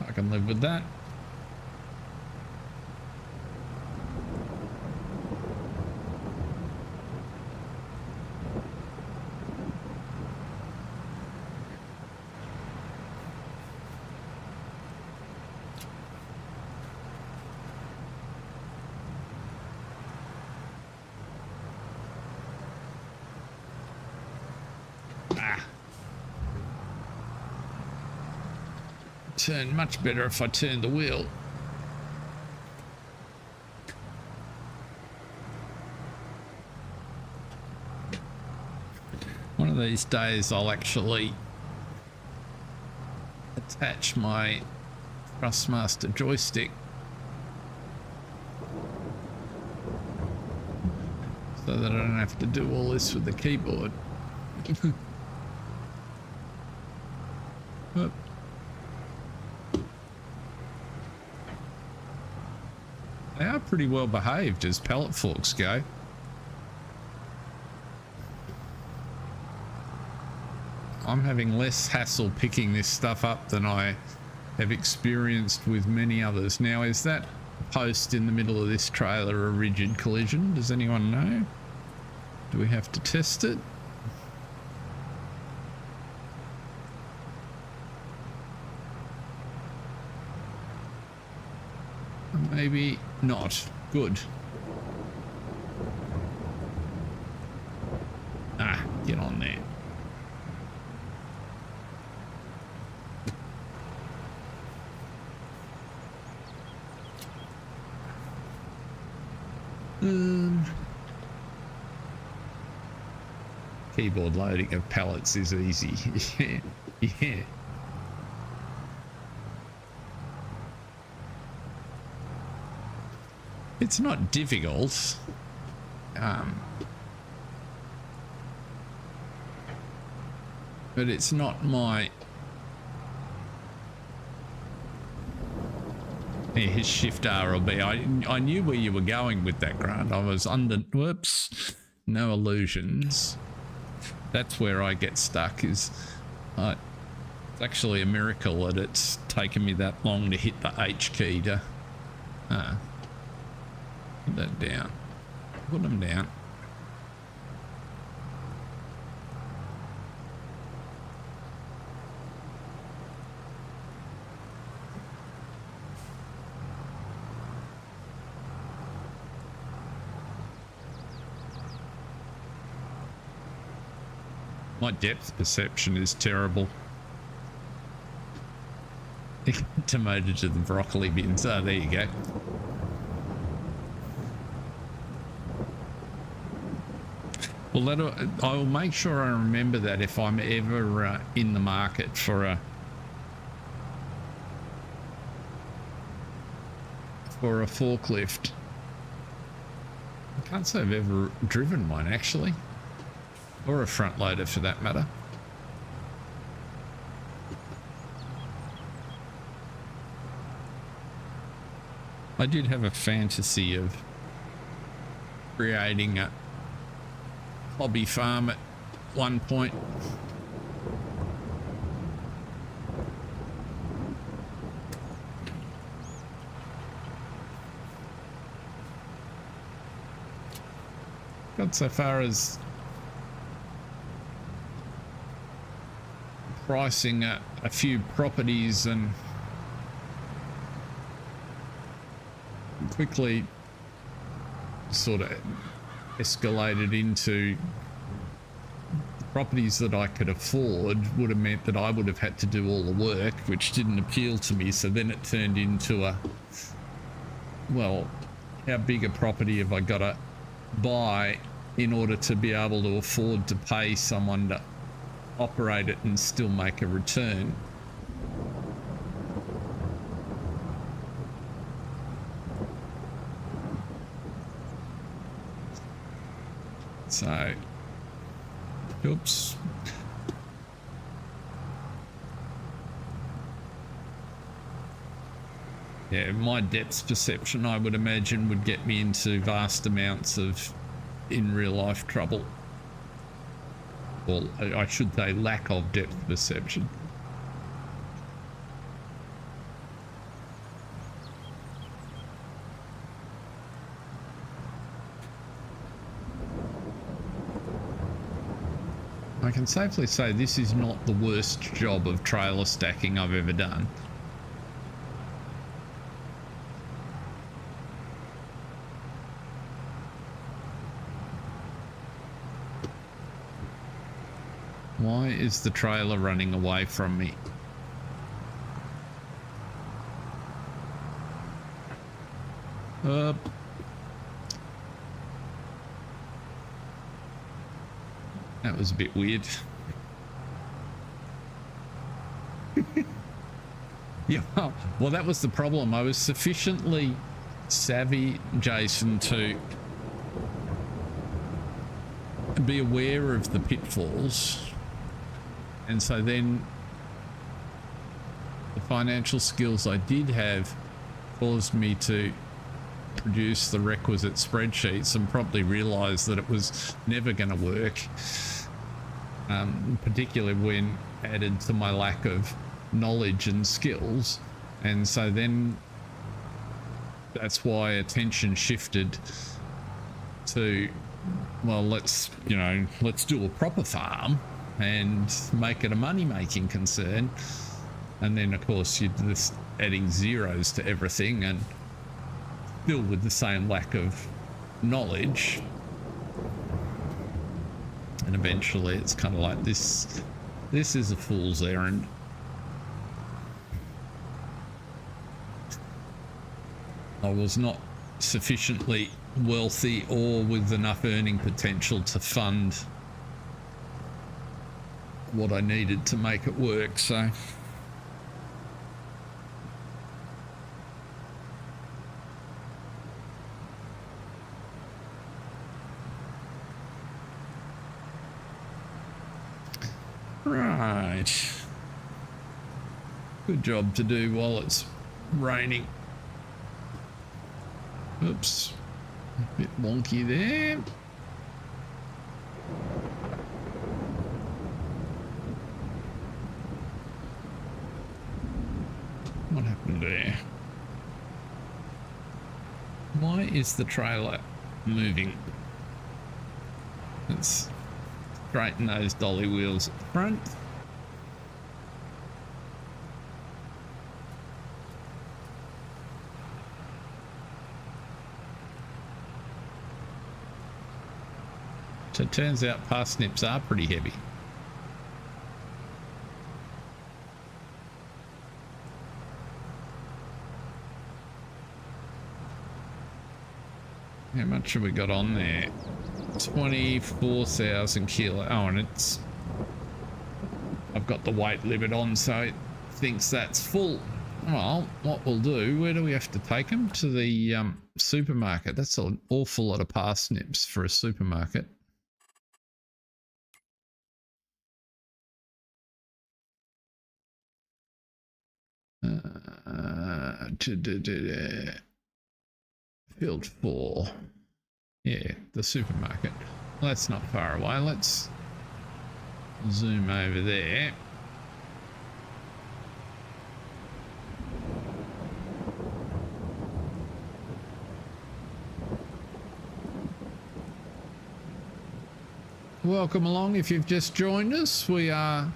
I can live with that. Turn much better if I turn the wheel. One of these days I'll actually attach my Thrustmaster joystick so that I don't have to do all this with the keyboard. Whoop. They are pretty well behaved as pallet forks go. I'm having less hassle picking this stuff up than I have experienced with many others. Now, is that post in the middle of this trailer a rigid collision? Does anyone know? Do we have to test it? Maybe not. Good. Ah, get on there. Keyboard loading of pallets is easy. Yeah. Yeah. It's not difficult. But it's not my... Yeah, his shift R or B. I knew where you were going with that, Grant. I was under... Whoops. No illusions. That's where I get stuck is... it's actually a miracle that it's taken me that long to hit the H key to... Put that down. Put them down. My depth perception is terrible. Demoted to the broccoli bins. Oh, there you go. Well, I'll make sure I remember that if I'm ever in the market for a forklift. I can't say I've ever driven one actually, or a front loader for that matter. I did have a fantasy of creating a hobby farm at one point. Got so far as pricing a few properties and quickly sort of escalated into properties that I could afford would have meant that I would have had to do all the work, which didn't appeal to me. So then it turned into a, well, how big a property have I got to buy in order to be able to afford to pay someone to operate it and still make a return? So, oops. Yeah, my depth perception, I would imagine, would get me into vast amounts of in real life trouble. Well, I should say lack of depth perception. I can safely say this is not the worst job of trailer stacking I've ever done. Why is the trailer running away from me? That was a bit weird. Yeah, well, that was the problem. I was sufficiently savvy, Jason, to be aware of the pitfalls. And so then the financial skills I did have caused me to produce the requisite spreadsheets and promptly realize that it was never going to work, particularly when added to my lack of knowledge and skills. And so then that's why attention shifted to, well, let's do a proper farm and make it a money-making concern. And then of course you're just adding zeros to everything and still with the same lack of knowledge, and eventually it's kind of like this is a fool's errand. I was not sufficiently wealthy or with enough earning potential to fund what I needed to make it work, so right. Good job to do while it's raining. Oops, a bit wonky there. What happened there? Why is the trailer moving? Let's straighten those dolly wheels at the front. So it turns out parsnips are pretty heavy. How much have we got on there? 24,000 kilo. Oh, and it's, I've got the weight limit on, so it thinks that's full. Well, what we'll do, where do we have to take them? To the supermarket. That's an awful lot of parsnips for a supermarket. Field 4. Yeah, the supermarket. Well, that's not far away. Let's zoom over there. Welcome along if you've just joined us. We are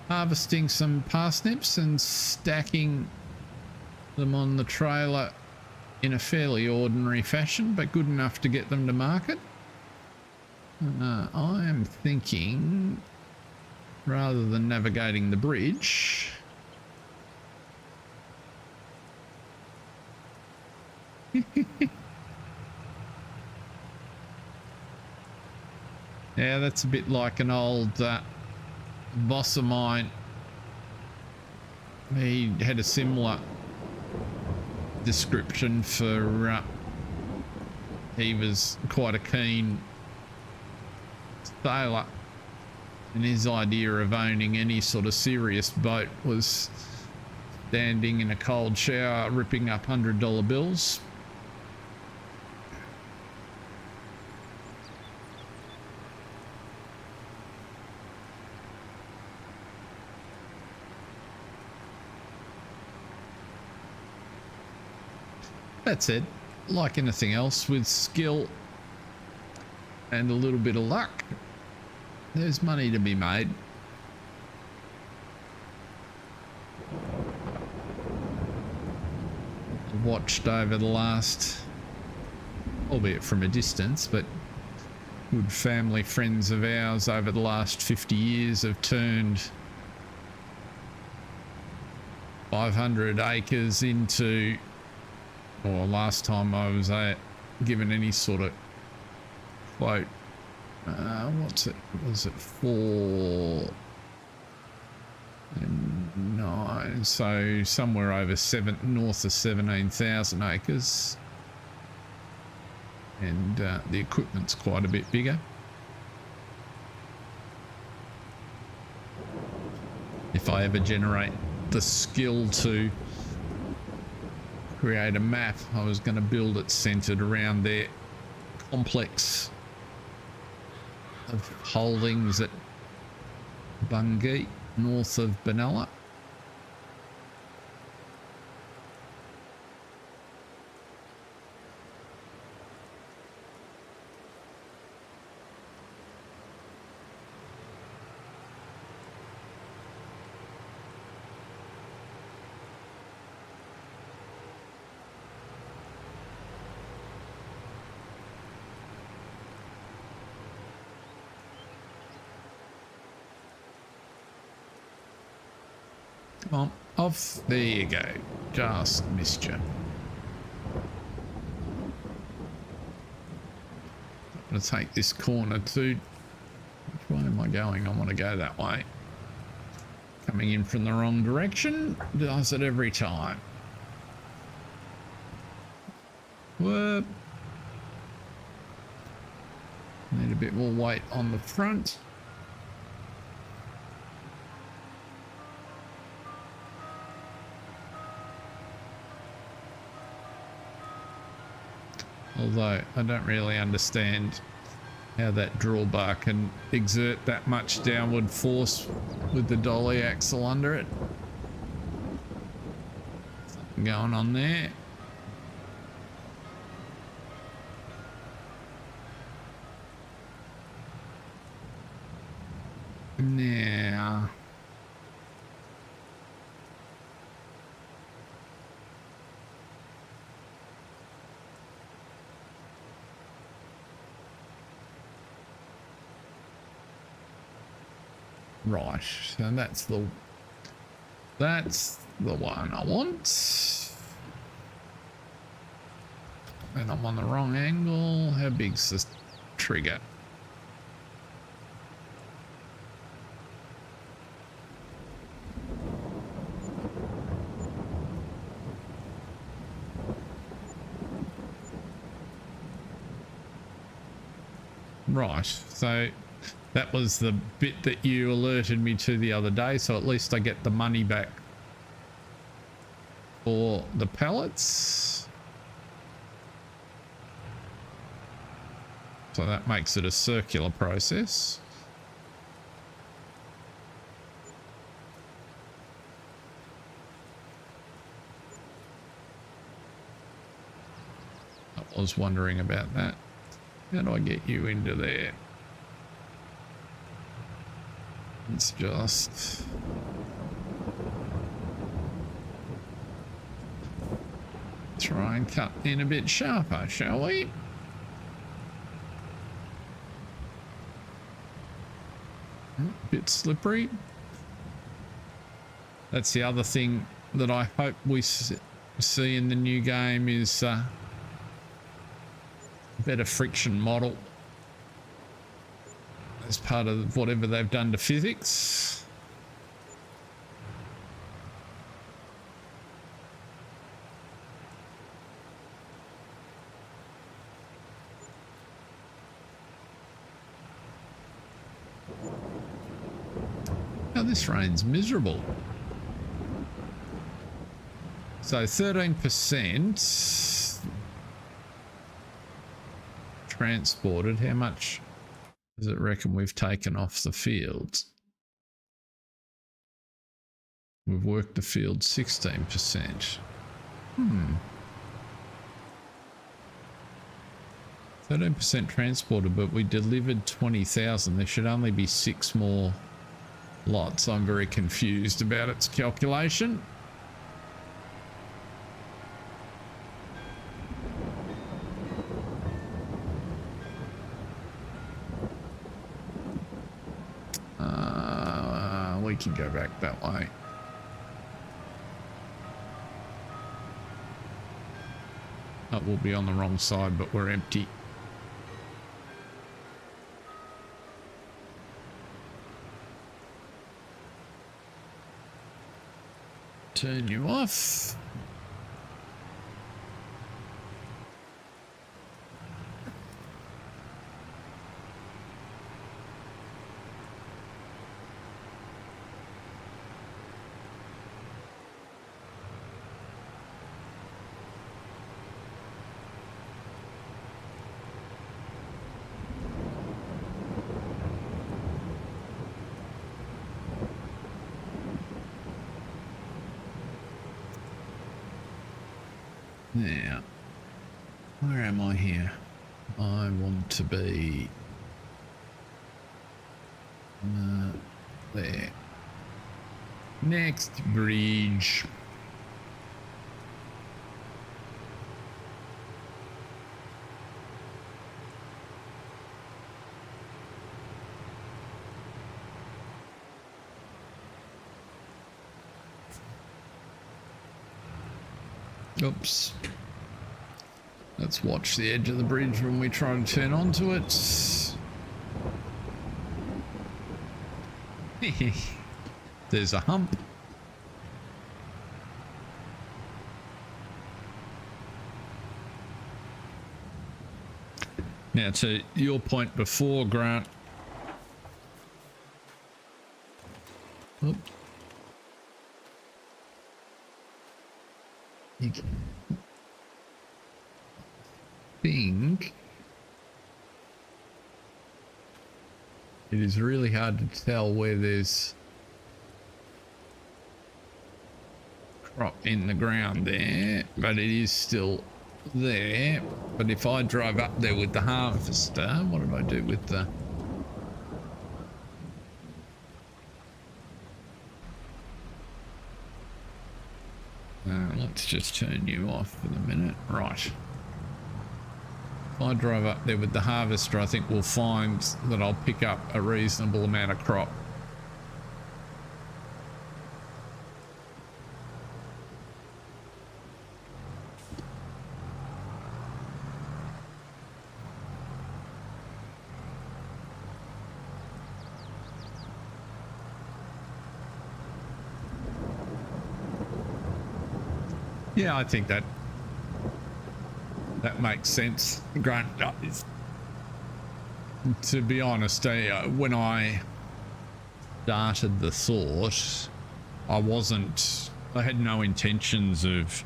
harvesting some parsnips and stacking them on the trailer in a fairly ordinary fashion, but good enough to get them to market. I am thinking, rather than navigating the bridge, yeah, that's a bit like an old boss of mine. He had a similar description for he was quite a keen sailor, and his idea of owning any sort of serious boat was standing in a cold shower ripping up $100 bills. That said, like anything else, with skill and a little bit of luck, there's money to be made. I've watched over the last, albeit from a distance, but good family friends of ours over the last 50 years have turned 500 acres into, or last time I was given any sort of quote, what's it, was it 4 and 9, so somewhere over north of 17,000 acres, and the equipment's quite a bit bigger. If I ever generate the skill to create a map, I was going to build it centered around their complex of holdings at Bungee, north of Benalla. Come on, off. There you go. Just missed you. I'm going to take this corner too. Which way am I going? I want to go that way. Coming in from the wrong direction. Does it every time. Whoop. Need a bit more weight on the front. Although I don't really understand how that drawbar can exert that much downward force with the dolly axle under it. Something going on there. Now, right, so that's the one I want. And I'm on the wrong angle. How big's this trigger? Right, so that was the bit that you alerted me to the other day, so at least I get the money back for the pallets. So that makes it a circular process. I was wondering about that. How do I get you into there? Let's just try and cut in a bit sharper, shall we? Bit slippery. That's the other thing that I hope we see in the new game is better friction model as part of whatever they've done to physics. this rain's miserable. So 13% transported. How much does it reckon we've taken off the fields? We've worked the field 16%. 13% transported, but we delivered 20,000. There should only be 6 more lots. I'm very confused about its calculation. We can go back that way. Oh, we'll be on the wrong side, but we're empty. Turn you off. Now, where am I here? I want to be there. Next bridge. Oops. Let's watch the edge of the bridge when we try to turn onto it. There's a hump. Now, to your point before, Grant. Oop. I think it is really hard to tell where there's crop in the ground there, but it is still there. But if I drive up there with the harvester, what do I do with the... let's just turn you off for the minute. Right. If I drive up there with the harvester, I think we'll find that I'll pick up a reasonable amount of crop. Yeah, I think that makes sense, Grant. To be honest, when I started the thought, I had no intentions of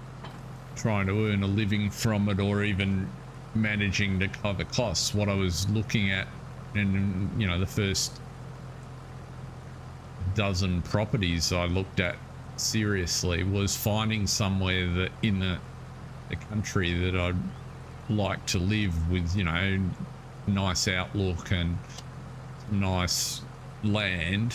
trying to earn a living from it or even managing to cover costs. What I was looking at, and you know, the first dozen properties I looked at seriously was finding somewhere that in the country that I'd like to live with, you know, nice outlook and nice land.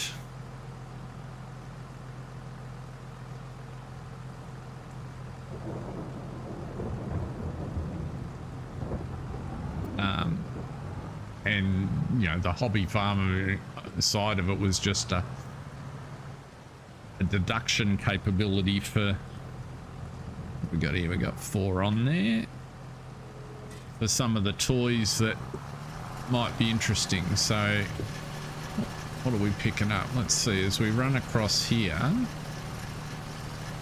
And you know, the hobby farmer side of it was just a deduction capability for, we got 4 on there for some of the toys that might be interesting. So what are we picking up? Let's see, as we run across here,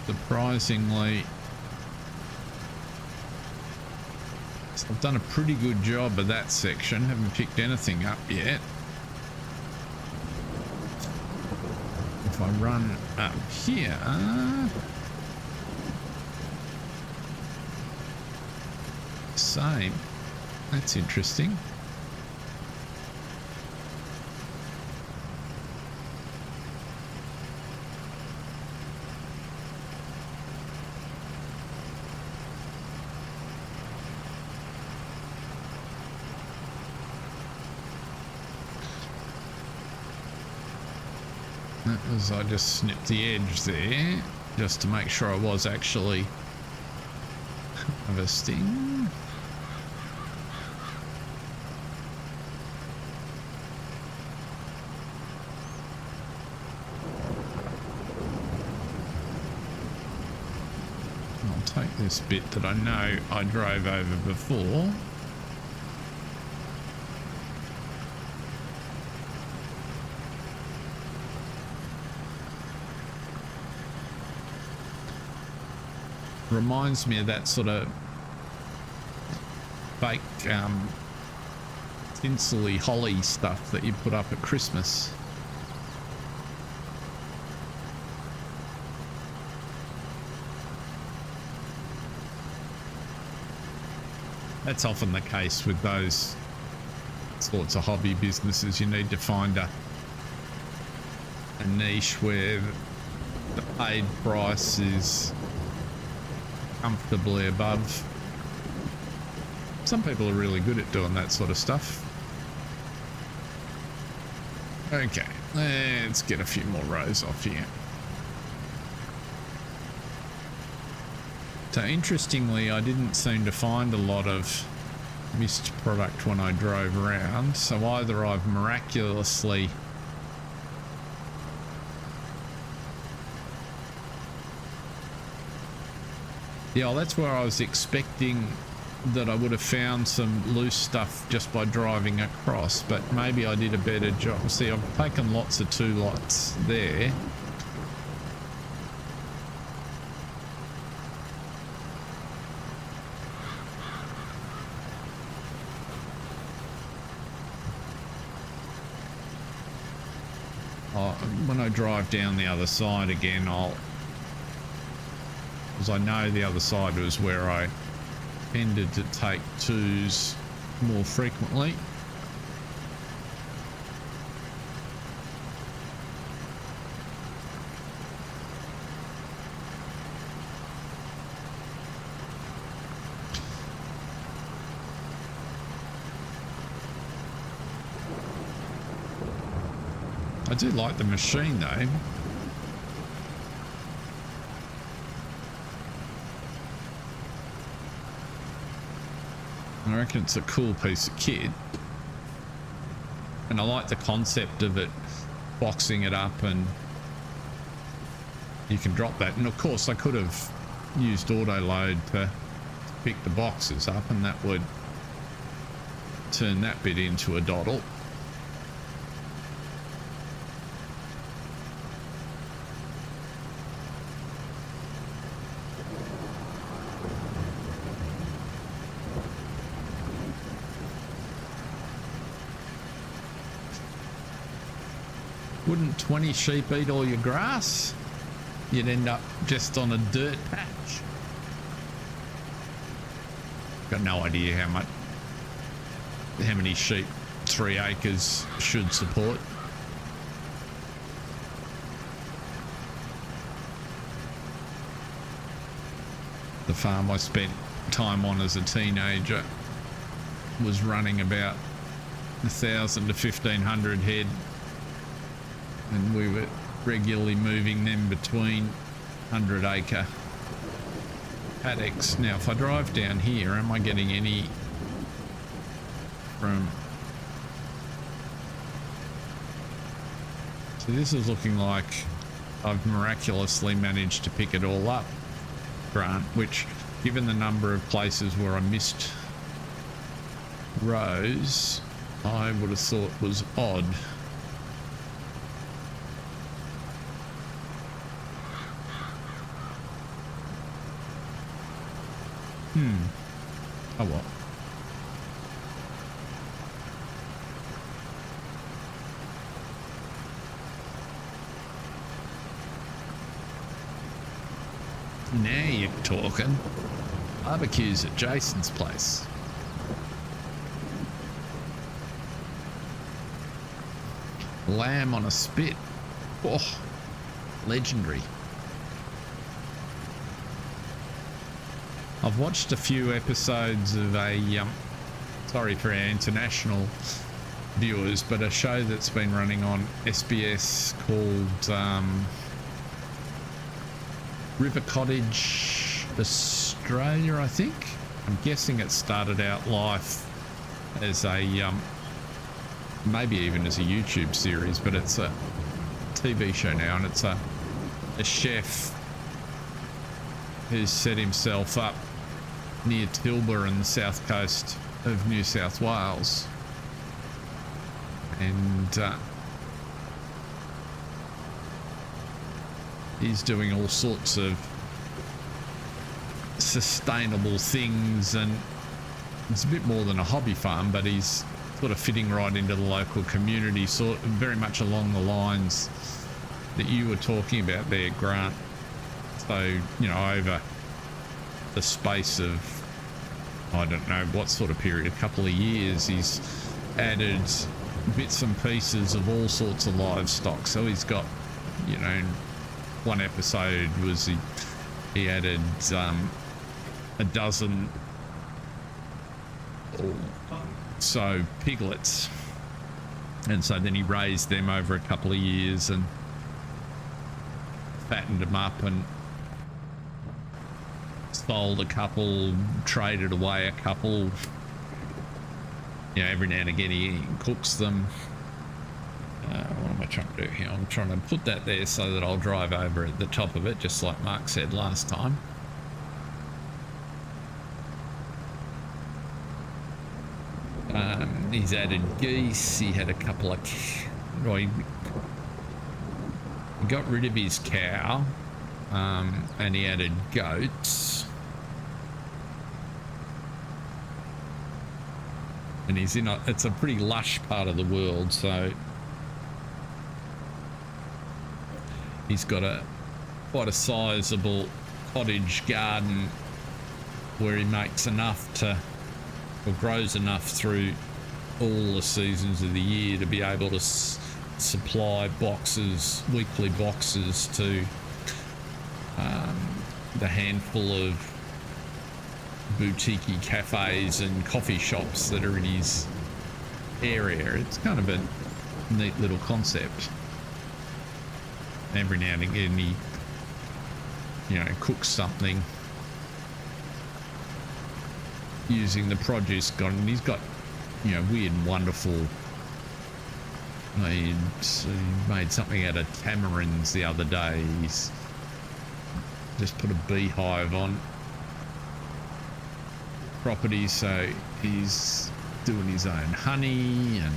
surprisingly I've done a pretty good job of that section. Haven't picked anything up yet. if I run up here, same. That's interesting. That was, I just snipped the edge there just to make sure I was actually harvesting. I'll take this bit that I know I drove over before. Reminds me of that sort of fake tinsely holly stuff that you put up at Christmas. That's often the case with those sorts of hobby businesses. You need to find a niche where the paid price is comfortably above. Some people are really good at doing that sort of stuff. Okay, let's get a few more rows off here. So interestingly, I didn't seem to find a lot of mist product when I drove around, so either I've miraculously yeah, that's where I was expecting that I would have found some loose stuff just by driving across, but maybe I did a better job. See, I've taken lots of 2 lots there. When I drive down the other side again, because I know the other side was where I tended to take 2s more frequently. I do like the machine though. I reckon it's a cool piece of kit, and I like the concept of it boxing it up and you can drop that. And of course I could have used auto load to pick the boxes up, and that would turn that bit into a doddle. Wouldn't 20 sheep eat all your grass? You'd end up just on a dirt patch. Got no idea how many sheep 3 acres should support. The farm I spent time on as a teenager was running about 1,000 to 1,500 head. And we were regularly moving them between 100-acre paddocks. Now, if I drive down here, am I getting any from... So this is looking like I've miraculously managed to pick it all up, Grant, which, given the number of places where I missed rows, I would have thought was odd. Oh well. Now you're talking. Barbecues at Jason's place. Lamb on a spit. Oh, legendary. I've watched a few episodes of a, sorry for our international viewers, but a show that's been running on SBS called River Cottage Australia, I think. I'm guessing it started out live as a, maybe even as a YouTube series, but it's a TV show now, and it's a chef who's set himself up near Tilba in the south coast of New South Wales, and he's doing all sorts of sustainable things, and it's a bit more than a hobby farm, but he's sort of fitting right into the local community, sort of very much along the lines that you were talking about there, Grant. So, you know, over the space of, I don't know what sort of period, a couple of years, he's added bits and pieces of all sorts of livestock. So he's got, you know, one episode was he added a dozen or so piglets, and so then he raised them over a couple of years and fattened them up and sold a couple, traded away a couple. You know, every now and again he cooks them. What am I trying to do here? I'm trying to put that there so that I'll drive over at the top of it, just like Mark said last time. He's added geese. He had a couple of, well, he got rid of his cow, and he added goats. And he's in it's a pretty lush part of the world, so he's got quite a sizable cottage garden where he makes enough to, or grows enough through all the seasons of the year to be able to supply boxes, weekly boxes, to the handful of boutique cafes and coffee shops that are in his area. It's kind of a neat little concept. Every now and again he, you know, cooks something using the produce garden. He's got, you know, weird and wonderful, he made something out of tamarinds the other day. He's just put a beehive on property, so he's doing his own honey, and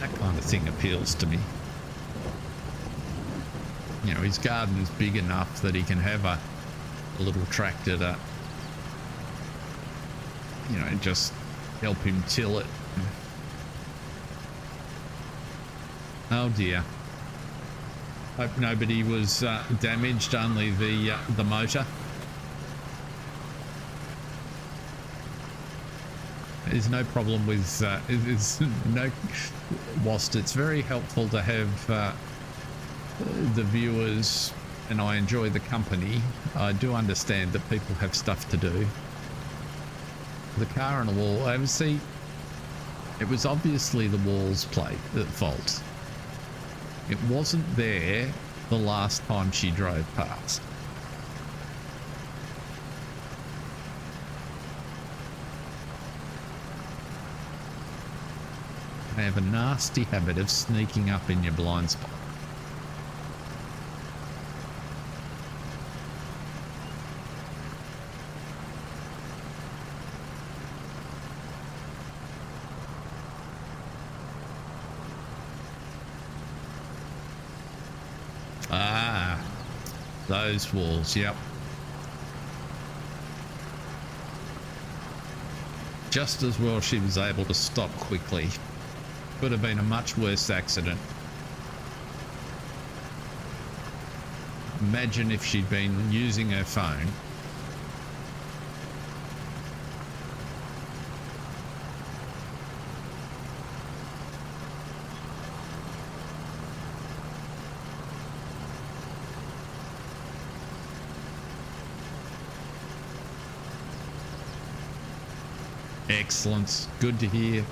that kind of thing appeals to me. You know, his garden is big enough that he can have a little tractor to, you know, just help him till it. Oh dear. Hope nobody was damaged, only the motor. There's no problem with whilst it's very helpful to have the viewers, and I enjoy the company, I do understand that people have stuff to do. The car on the wall, see, it was obviously the wall's fault. It wasn't there the last time she drove past. They have a nasty habit of sneaking up in your blind spot. Ah, those walls, yep. Just as well she was able to stop quickly. Could have been a much worse accident. Imagine if she'd been using her phone. Excellent. Good to hear.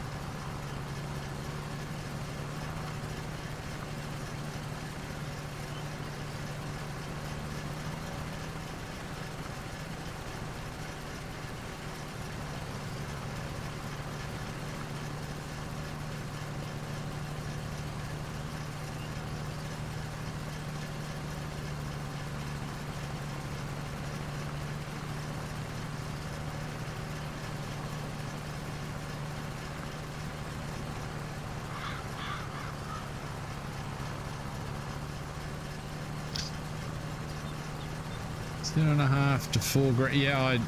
$2.5 to $4 grand. Yeah,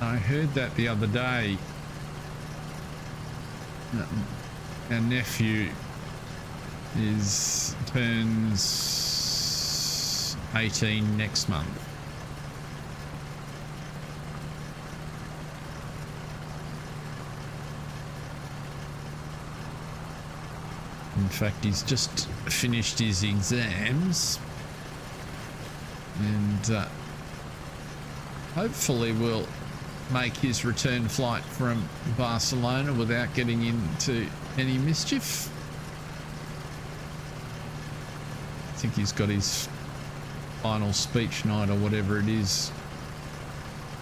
I heard that the other day. Our nephew turns 18 next month. In fact, he's just finished his exams. And hopefully we'll make his return flight from Barcelona without getting into any mischief. I think he's got his final speech night or whatever it is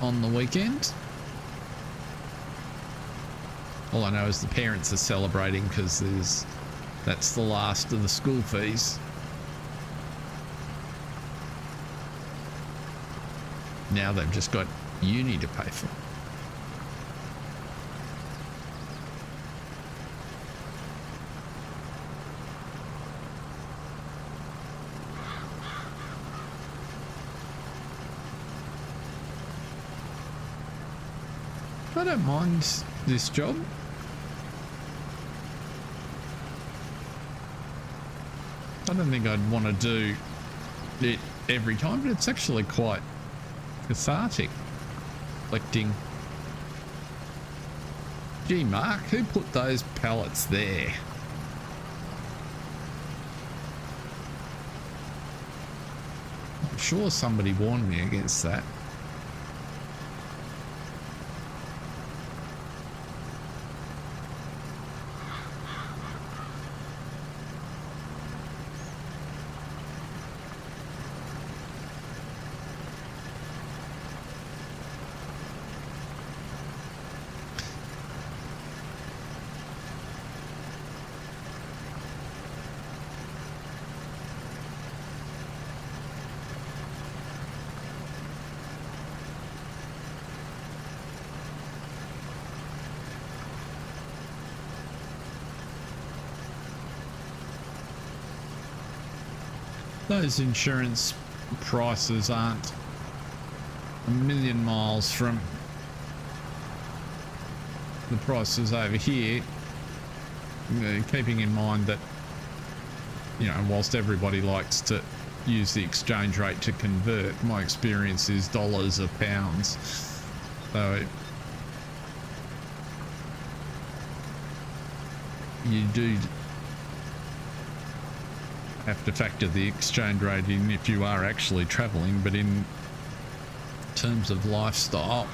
on the weekend. All I know is the parents are celebrating because that's the last of the school fees. Now they've just got uni to pay for. I don't mind this job. I don't think I'd want to do it every time, but it's actually quite cathartic. Collecting. Gee, Mark, who put those pallets there? I'm sure somebody warned me against that. Those insurance prices aren't a million miles from the prices over here, keeping in mind that, you know, whilst everybody likes to use the exchange rate to convert, my experience is dollars are pounds. So you do have to factor the exchange rate in if you are actually travelling, but in terms of lifestyle,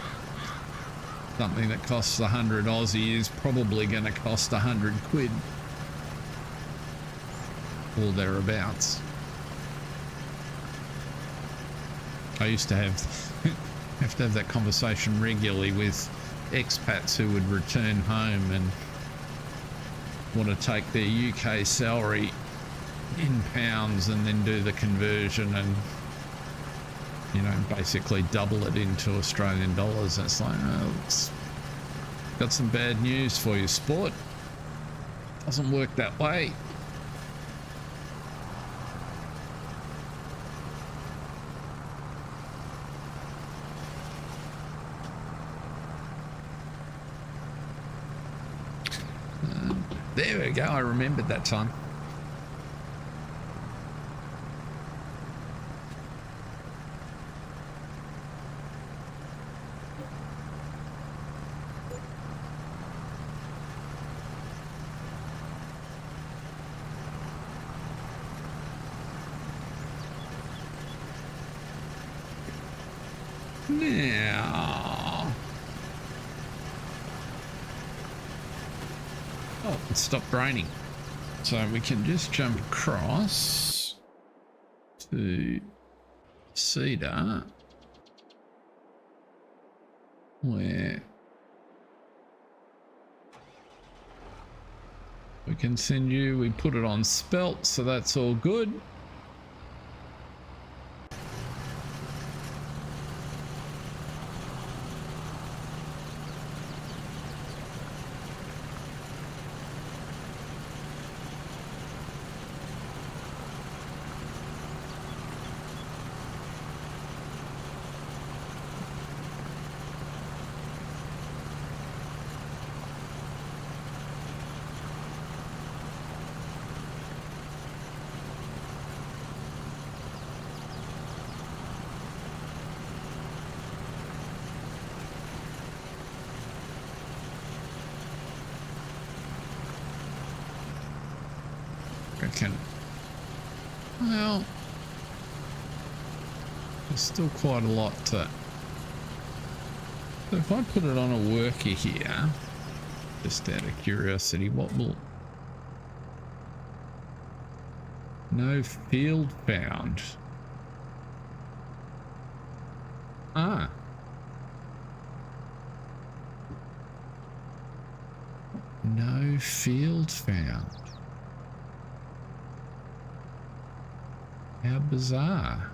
something that costs 100 Aussie is probably going to cost 100 quid or thereabouts. I used to have to have that conversation regularly with expats who would return home and want to take their UK salary in pounds and then do the conversion and, you know, basically double it into Australian dollars. And it's like, oh, it's got some bad news for you, sport. Doesn't work that way. There we go. I remembered that time. Now, oh, it stopped raining, so we can just jump across to Cedar, where we can send you. We put it on spelt, so that's all good. Well, there's still quite a lot to. So if I put it on a worker here, just out of curiosity, what will? No field found. Ah. No field found. How bizarre.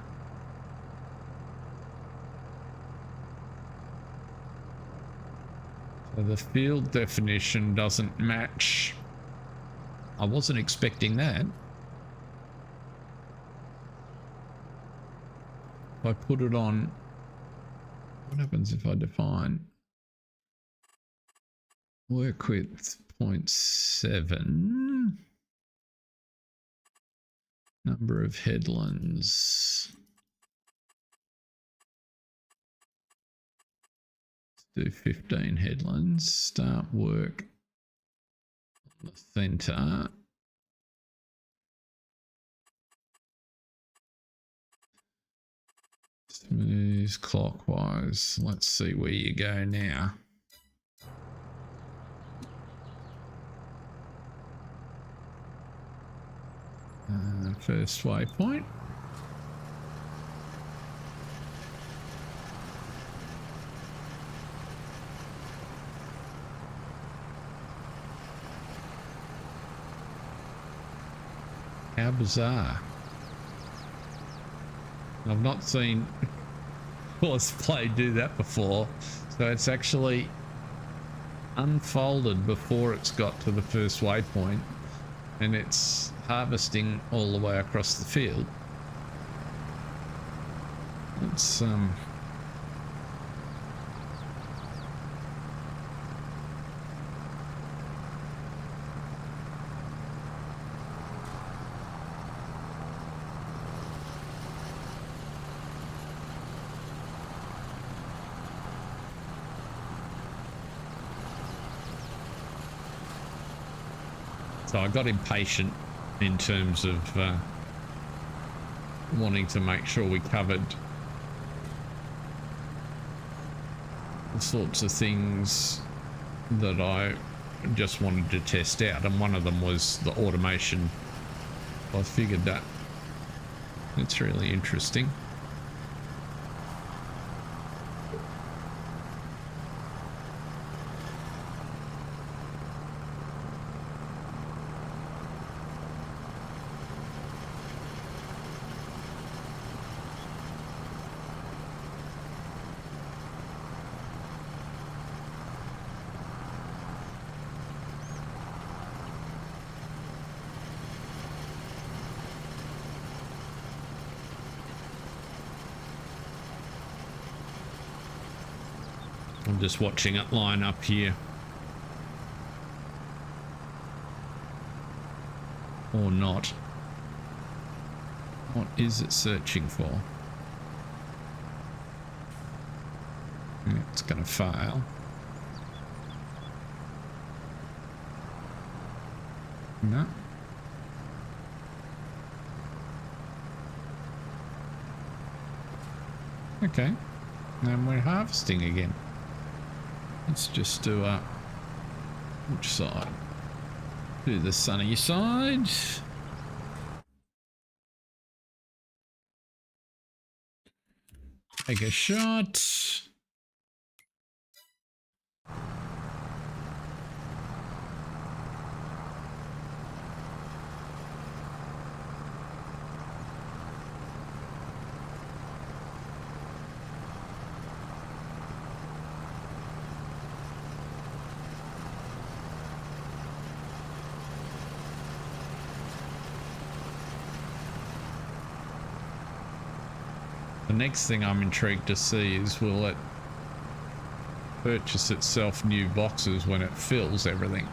So the field definition doesn't match. I wasn't expecting that. If I put it on, what happens if I define work width 0.7? Number of headlands. Let's do 15 headlands. Start work on the center. Smooth clockwise. Let's see where you go now. First waypoint. How bizarre. I've not seen Crossplay do that before. So it's actually unfolded before it's got to the first waypoint, and it's harvesting all the way across the field. It's so I got impatient in terms of wanting to make sure we covered the sorts of things that I just wanted to test out, and one of them was the automation. I figured that it's really interesting. I'm just watching it line up here. Or not. What is it searching for? It's going to fail. No. Okay. And we're harvesting again. Let's just do which side? Do the sunny side. Take a shot. The next thing I'm intrigued to see is, will it purchase itself new boxes when it fills everything?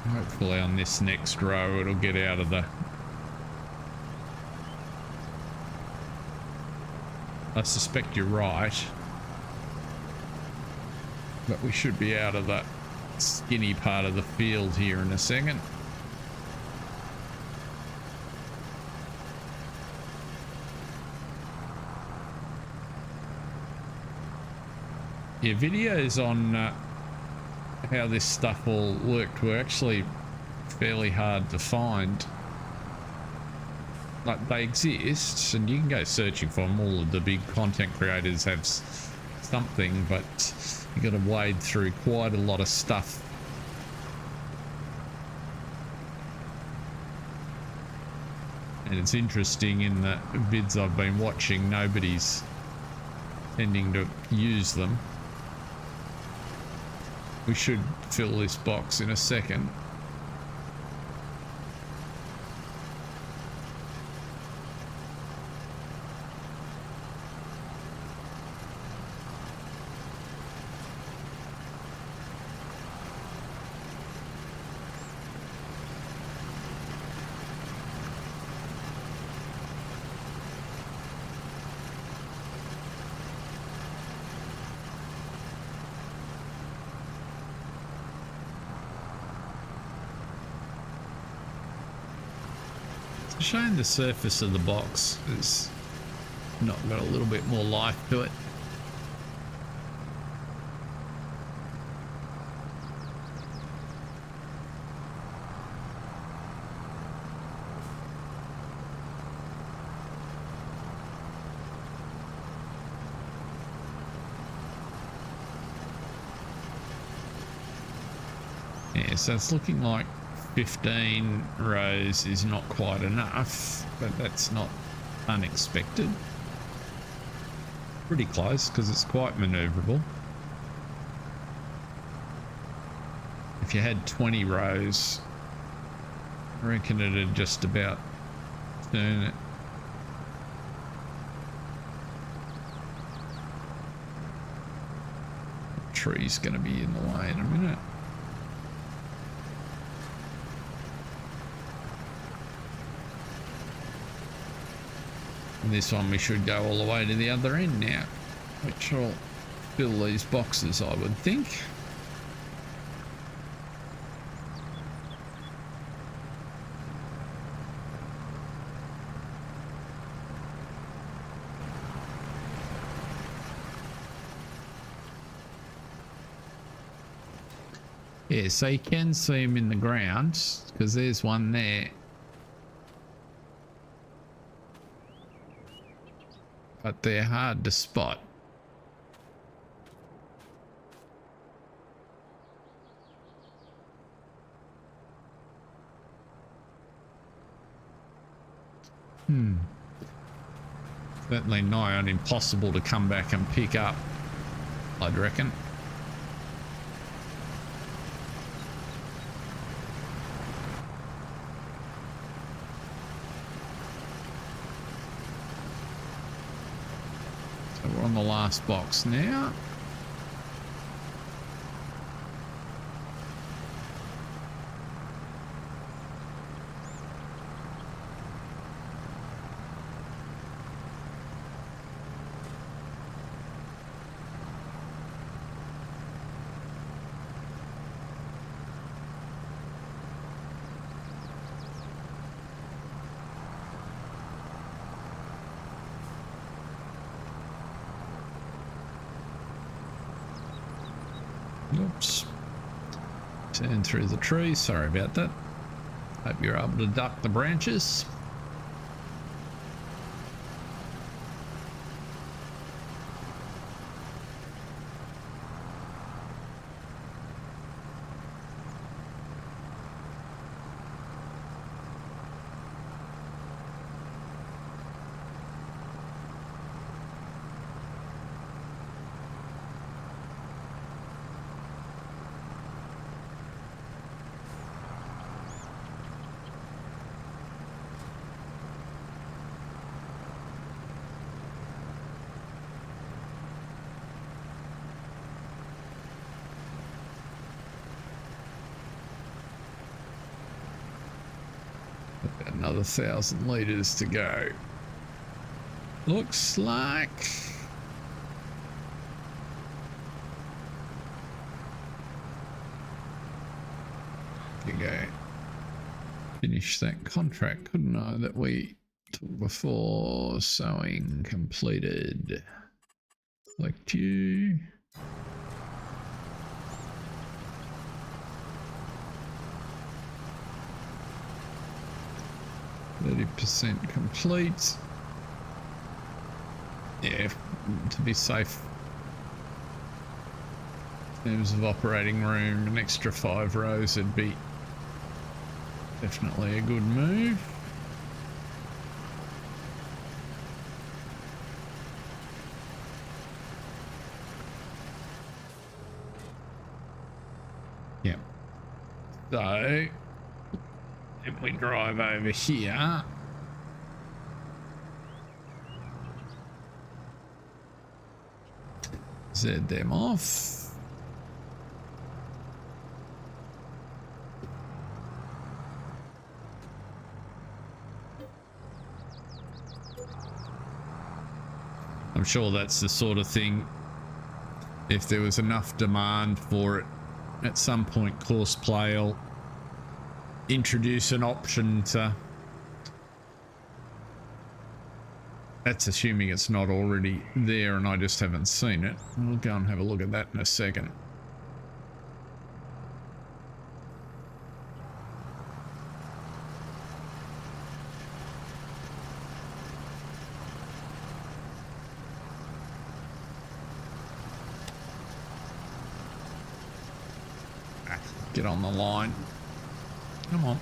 Hopefully on this next row it'll get out of the... I suspect you're right, but we should be out of that skinny part of the field here in a second. Yeah, videos on how this stuff all worked were actually fairly hard to find. Like, they exist and you can go searching for them. All of the big content creators have something, but you got to wade through quite a lot of stuff. And it's interesting, in the vids I've been watching, nobody's tending to use them. We should fill this box in a second. Showing the surface of the box has not got a little bit more life to it. Yeah, so it's looking like 15 rows is not quite enough, but that's not unexpected. Pretty close, because it's quite maneuverable. If you had 20 rows, I reckon it'd just about turn it. The tree's going to be in the way in a minute. And this one we should go all the way to the other end now, which will fill these boxes, I would think. Yeah, so you can see them in the ground, because there's one there. But they're hard to spot. Certainly nigh on impossible to come back and pick up, I'd reckon. on the last box now. Oops. Turn through the tree. Sorry about that. Hope you're able to duck the branches. Another 1,000 litres to go. Looks like you go finish that contract, couldn't I, that we took before? Sowing completed. Select you. %, complete. Yeah, to be safe in terms of operating room, an extra 5 rows would be definitely a good move. Yeah. So if we drive over here, Z them off. I'm sure that's the sort of thing, if there was enough demand for it, at some point Crossplay will introduce an option to, that's assuming it's not already there and I just haven't seen it. We'll go and have a look at that in a second. Get on the line. Come on.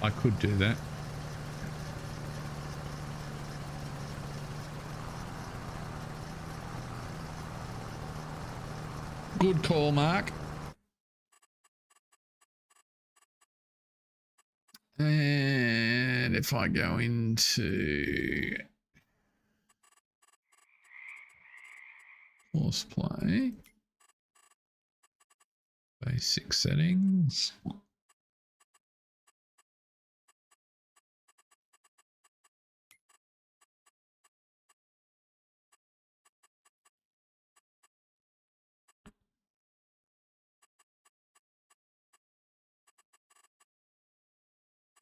I could do that. Good call, Mark. And if I go into Crossplay, basic settings.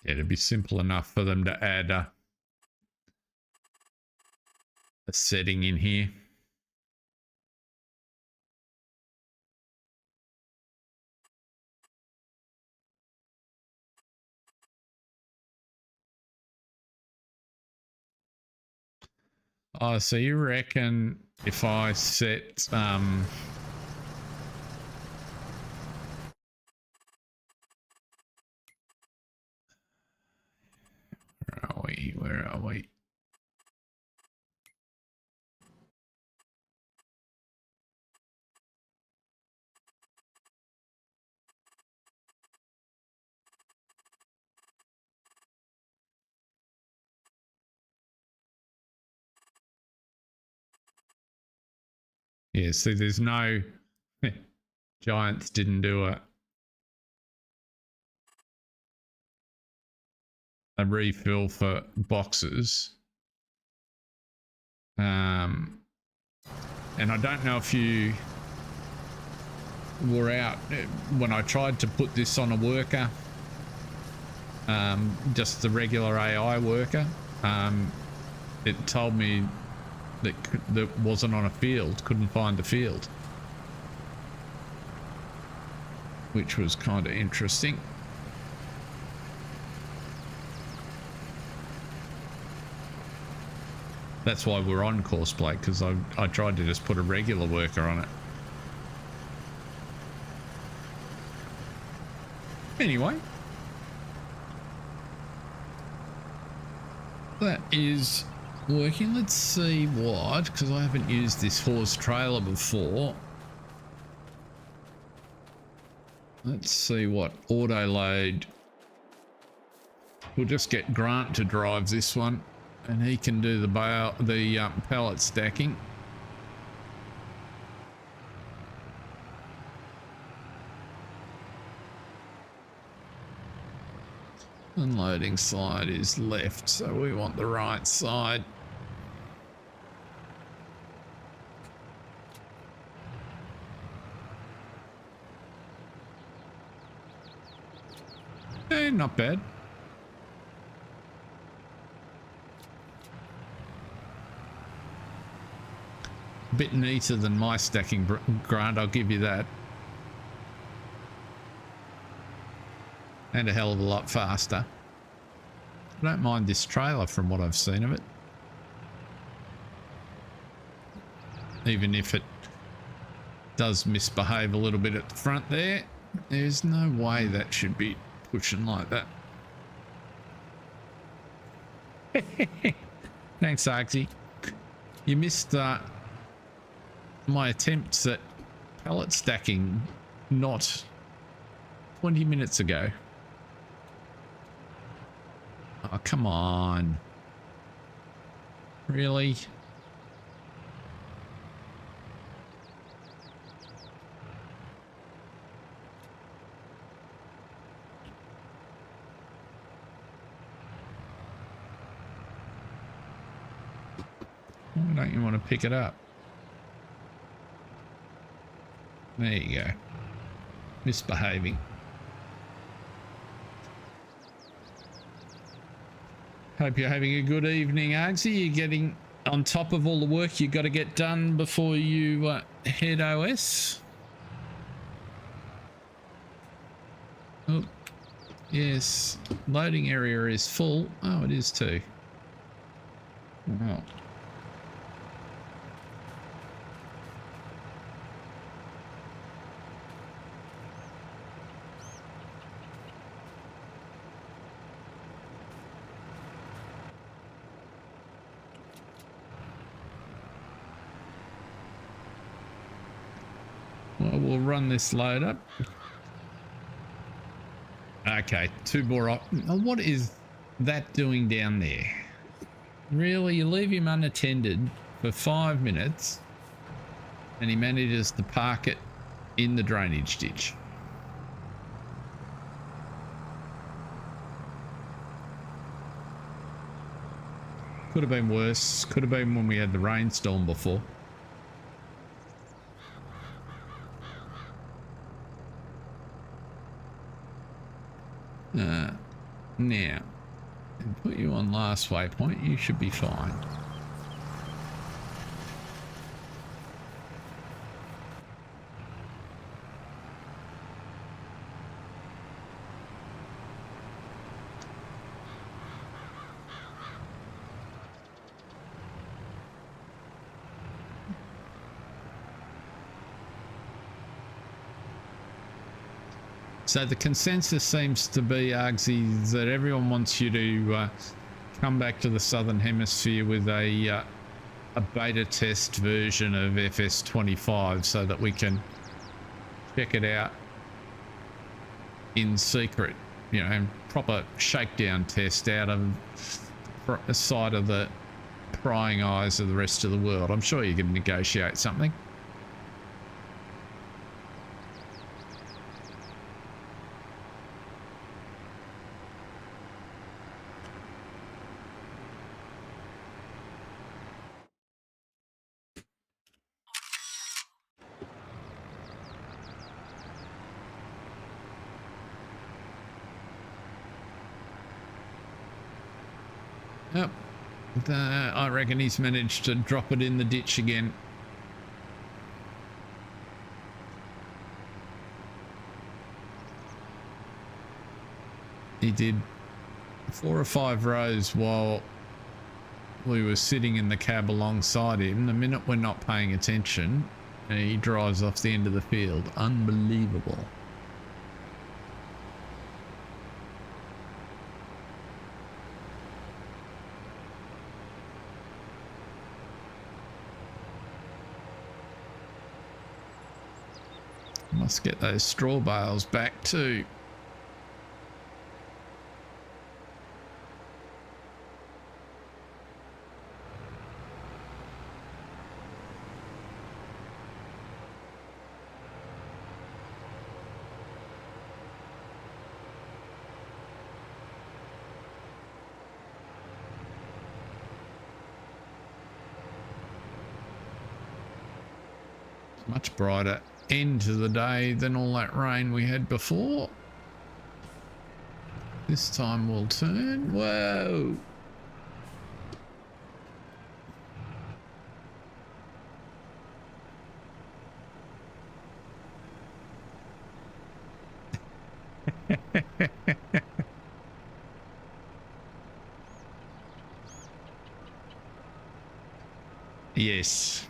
Yeah, it'd be simple enough for them to add a setting in here. Oh, so you reckon if I set where are we? Yeah, see, there's no Giants didn't do a refill for boxes. And I don't know if you were out when I tried to put this on a worker, just the regular AI worker. It told me that wasn't on a field, couldn't find the field, which was kind of interesting. That's why we're on Crossplay, because I tried to just put a regular worker on it. Anyway, that is working. Let's see what, because I haven't used this horse trailer before. Let's see what auto load. We'll just get Grant to drive this one, and he can do the pallet stacking. Unloading side is left, so we want the right side. Not bad. A bit neater than my stacking, Grant, I'll give you that. And a hell of a lot faster. I don't mind this trailer from what I've seen of it. Even if it does misbehave a little bit at the front there, there's no way that should be pushing like that. Thanks, Argsy. You missed my attempts at pallet stacking not 20 minutes ago. Oh, come on. Really? Why don't you want to pick it up? There you go. Misbehaving. Hope you're having a good evening, Argsy. You're getting on top of all the work you got to get done before you head OS. Oh, yes. Loading area is full. Oh, it is too. Wow. Well, we'll run this load up. Okay, two more up. Oh, what is that doing down there? Really? You leave him unattended for 5 minutes and he manages to park it in the drainage ditch. Could have been worse. Could have been when we had the rainstorm before. Now, put you on last waypoint, you should be fine. So the consensus seems to be, Argsy, that everyone wants you to come back to the Southern Hemisphere with a beta test version of FS25 so that we can check it out in secret, you know, and proper shakedown test out of the side of the prying eyes of the rest of the world. I'm sure you can negotiate something. Oh, I reckon he's managed to drop it in the ditch again. He did 4 or 5 rows while we were sitting in the cab alongside him. The minute we're not paying attention, he drives off the end of the field. Unbelievable. Must get those straw bales back too. Much brighter end to the day than all that rain we had before. This time we'll turn. Whoa. Yes.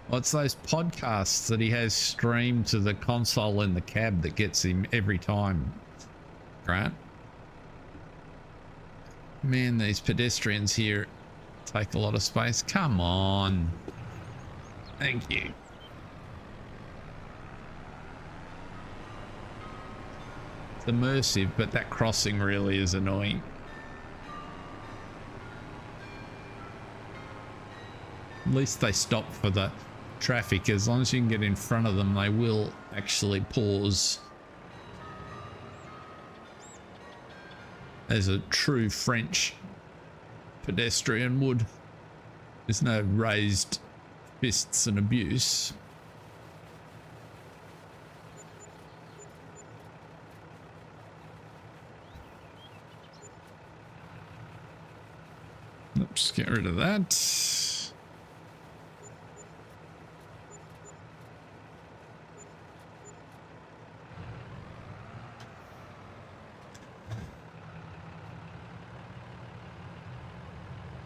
Well, it's those podcasts that he has streamed to the console in the cab that gets him every time, Grant. Man, these pedestrians here take a lot of space. Come on. Thank you. It's immersive, but that crossing really is annoying. At least they stop for the traffic. As long as you can get in front of them, they will actually pause. As a true French pedestrian would. There's no raised fists and abuse. Oops, get rid of that.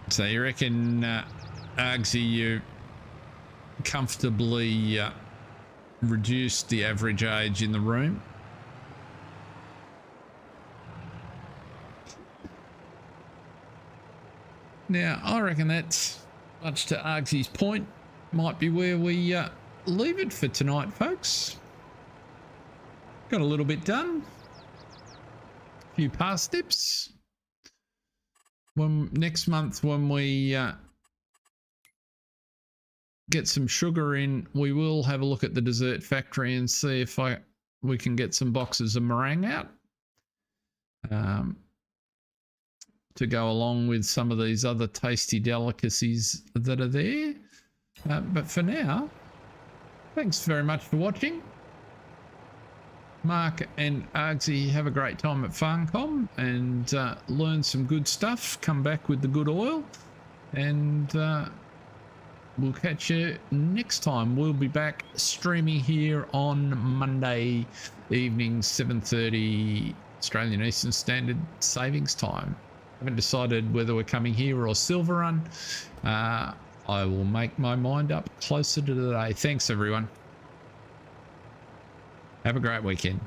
So you reckon, Argsy, you comfortably reduced the average age in the room? Now, I reckon that's, much to Argsy's point, might be where we leave it for tonight, folks. Got a little bit done. A few parsnips. Next month when we get some sugar in, we will have a look at the dessert factory and see if we can get some boxes of meringue out to go along with some of these other tasty delicacies that are there. But for now, thanks very much for watching. Mark and Argsy, have a great time at FarmCom and learn some good stuff. Come back with the good oil, and we'll catch you next time. We'll be back streaming here on Monday evening, 7:30 Australian Eastern Standard Savings Time. Haven't decided whether we're coming here or Silver Run. I will make my mind up closer to the day. Thanks, everyone. Have a great weekend.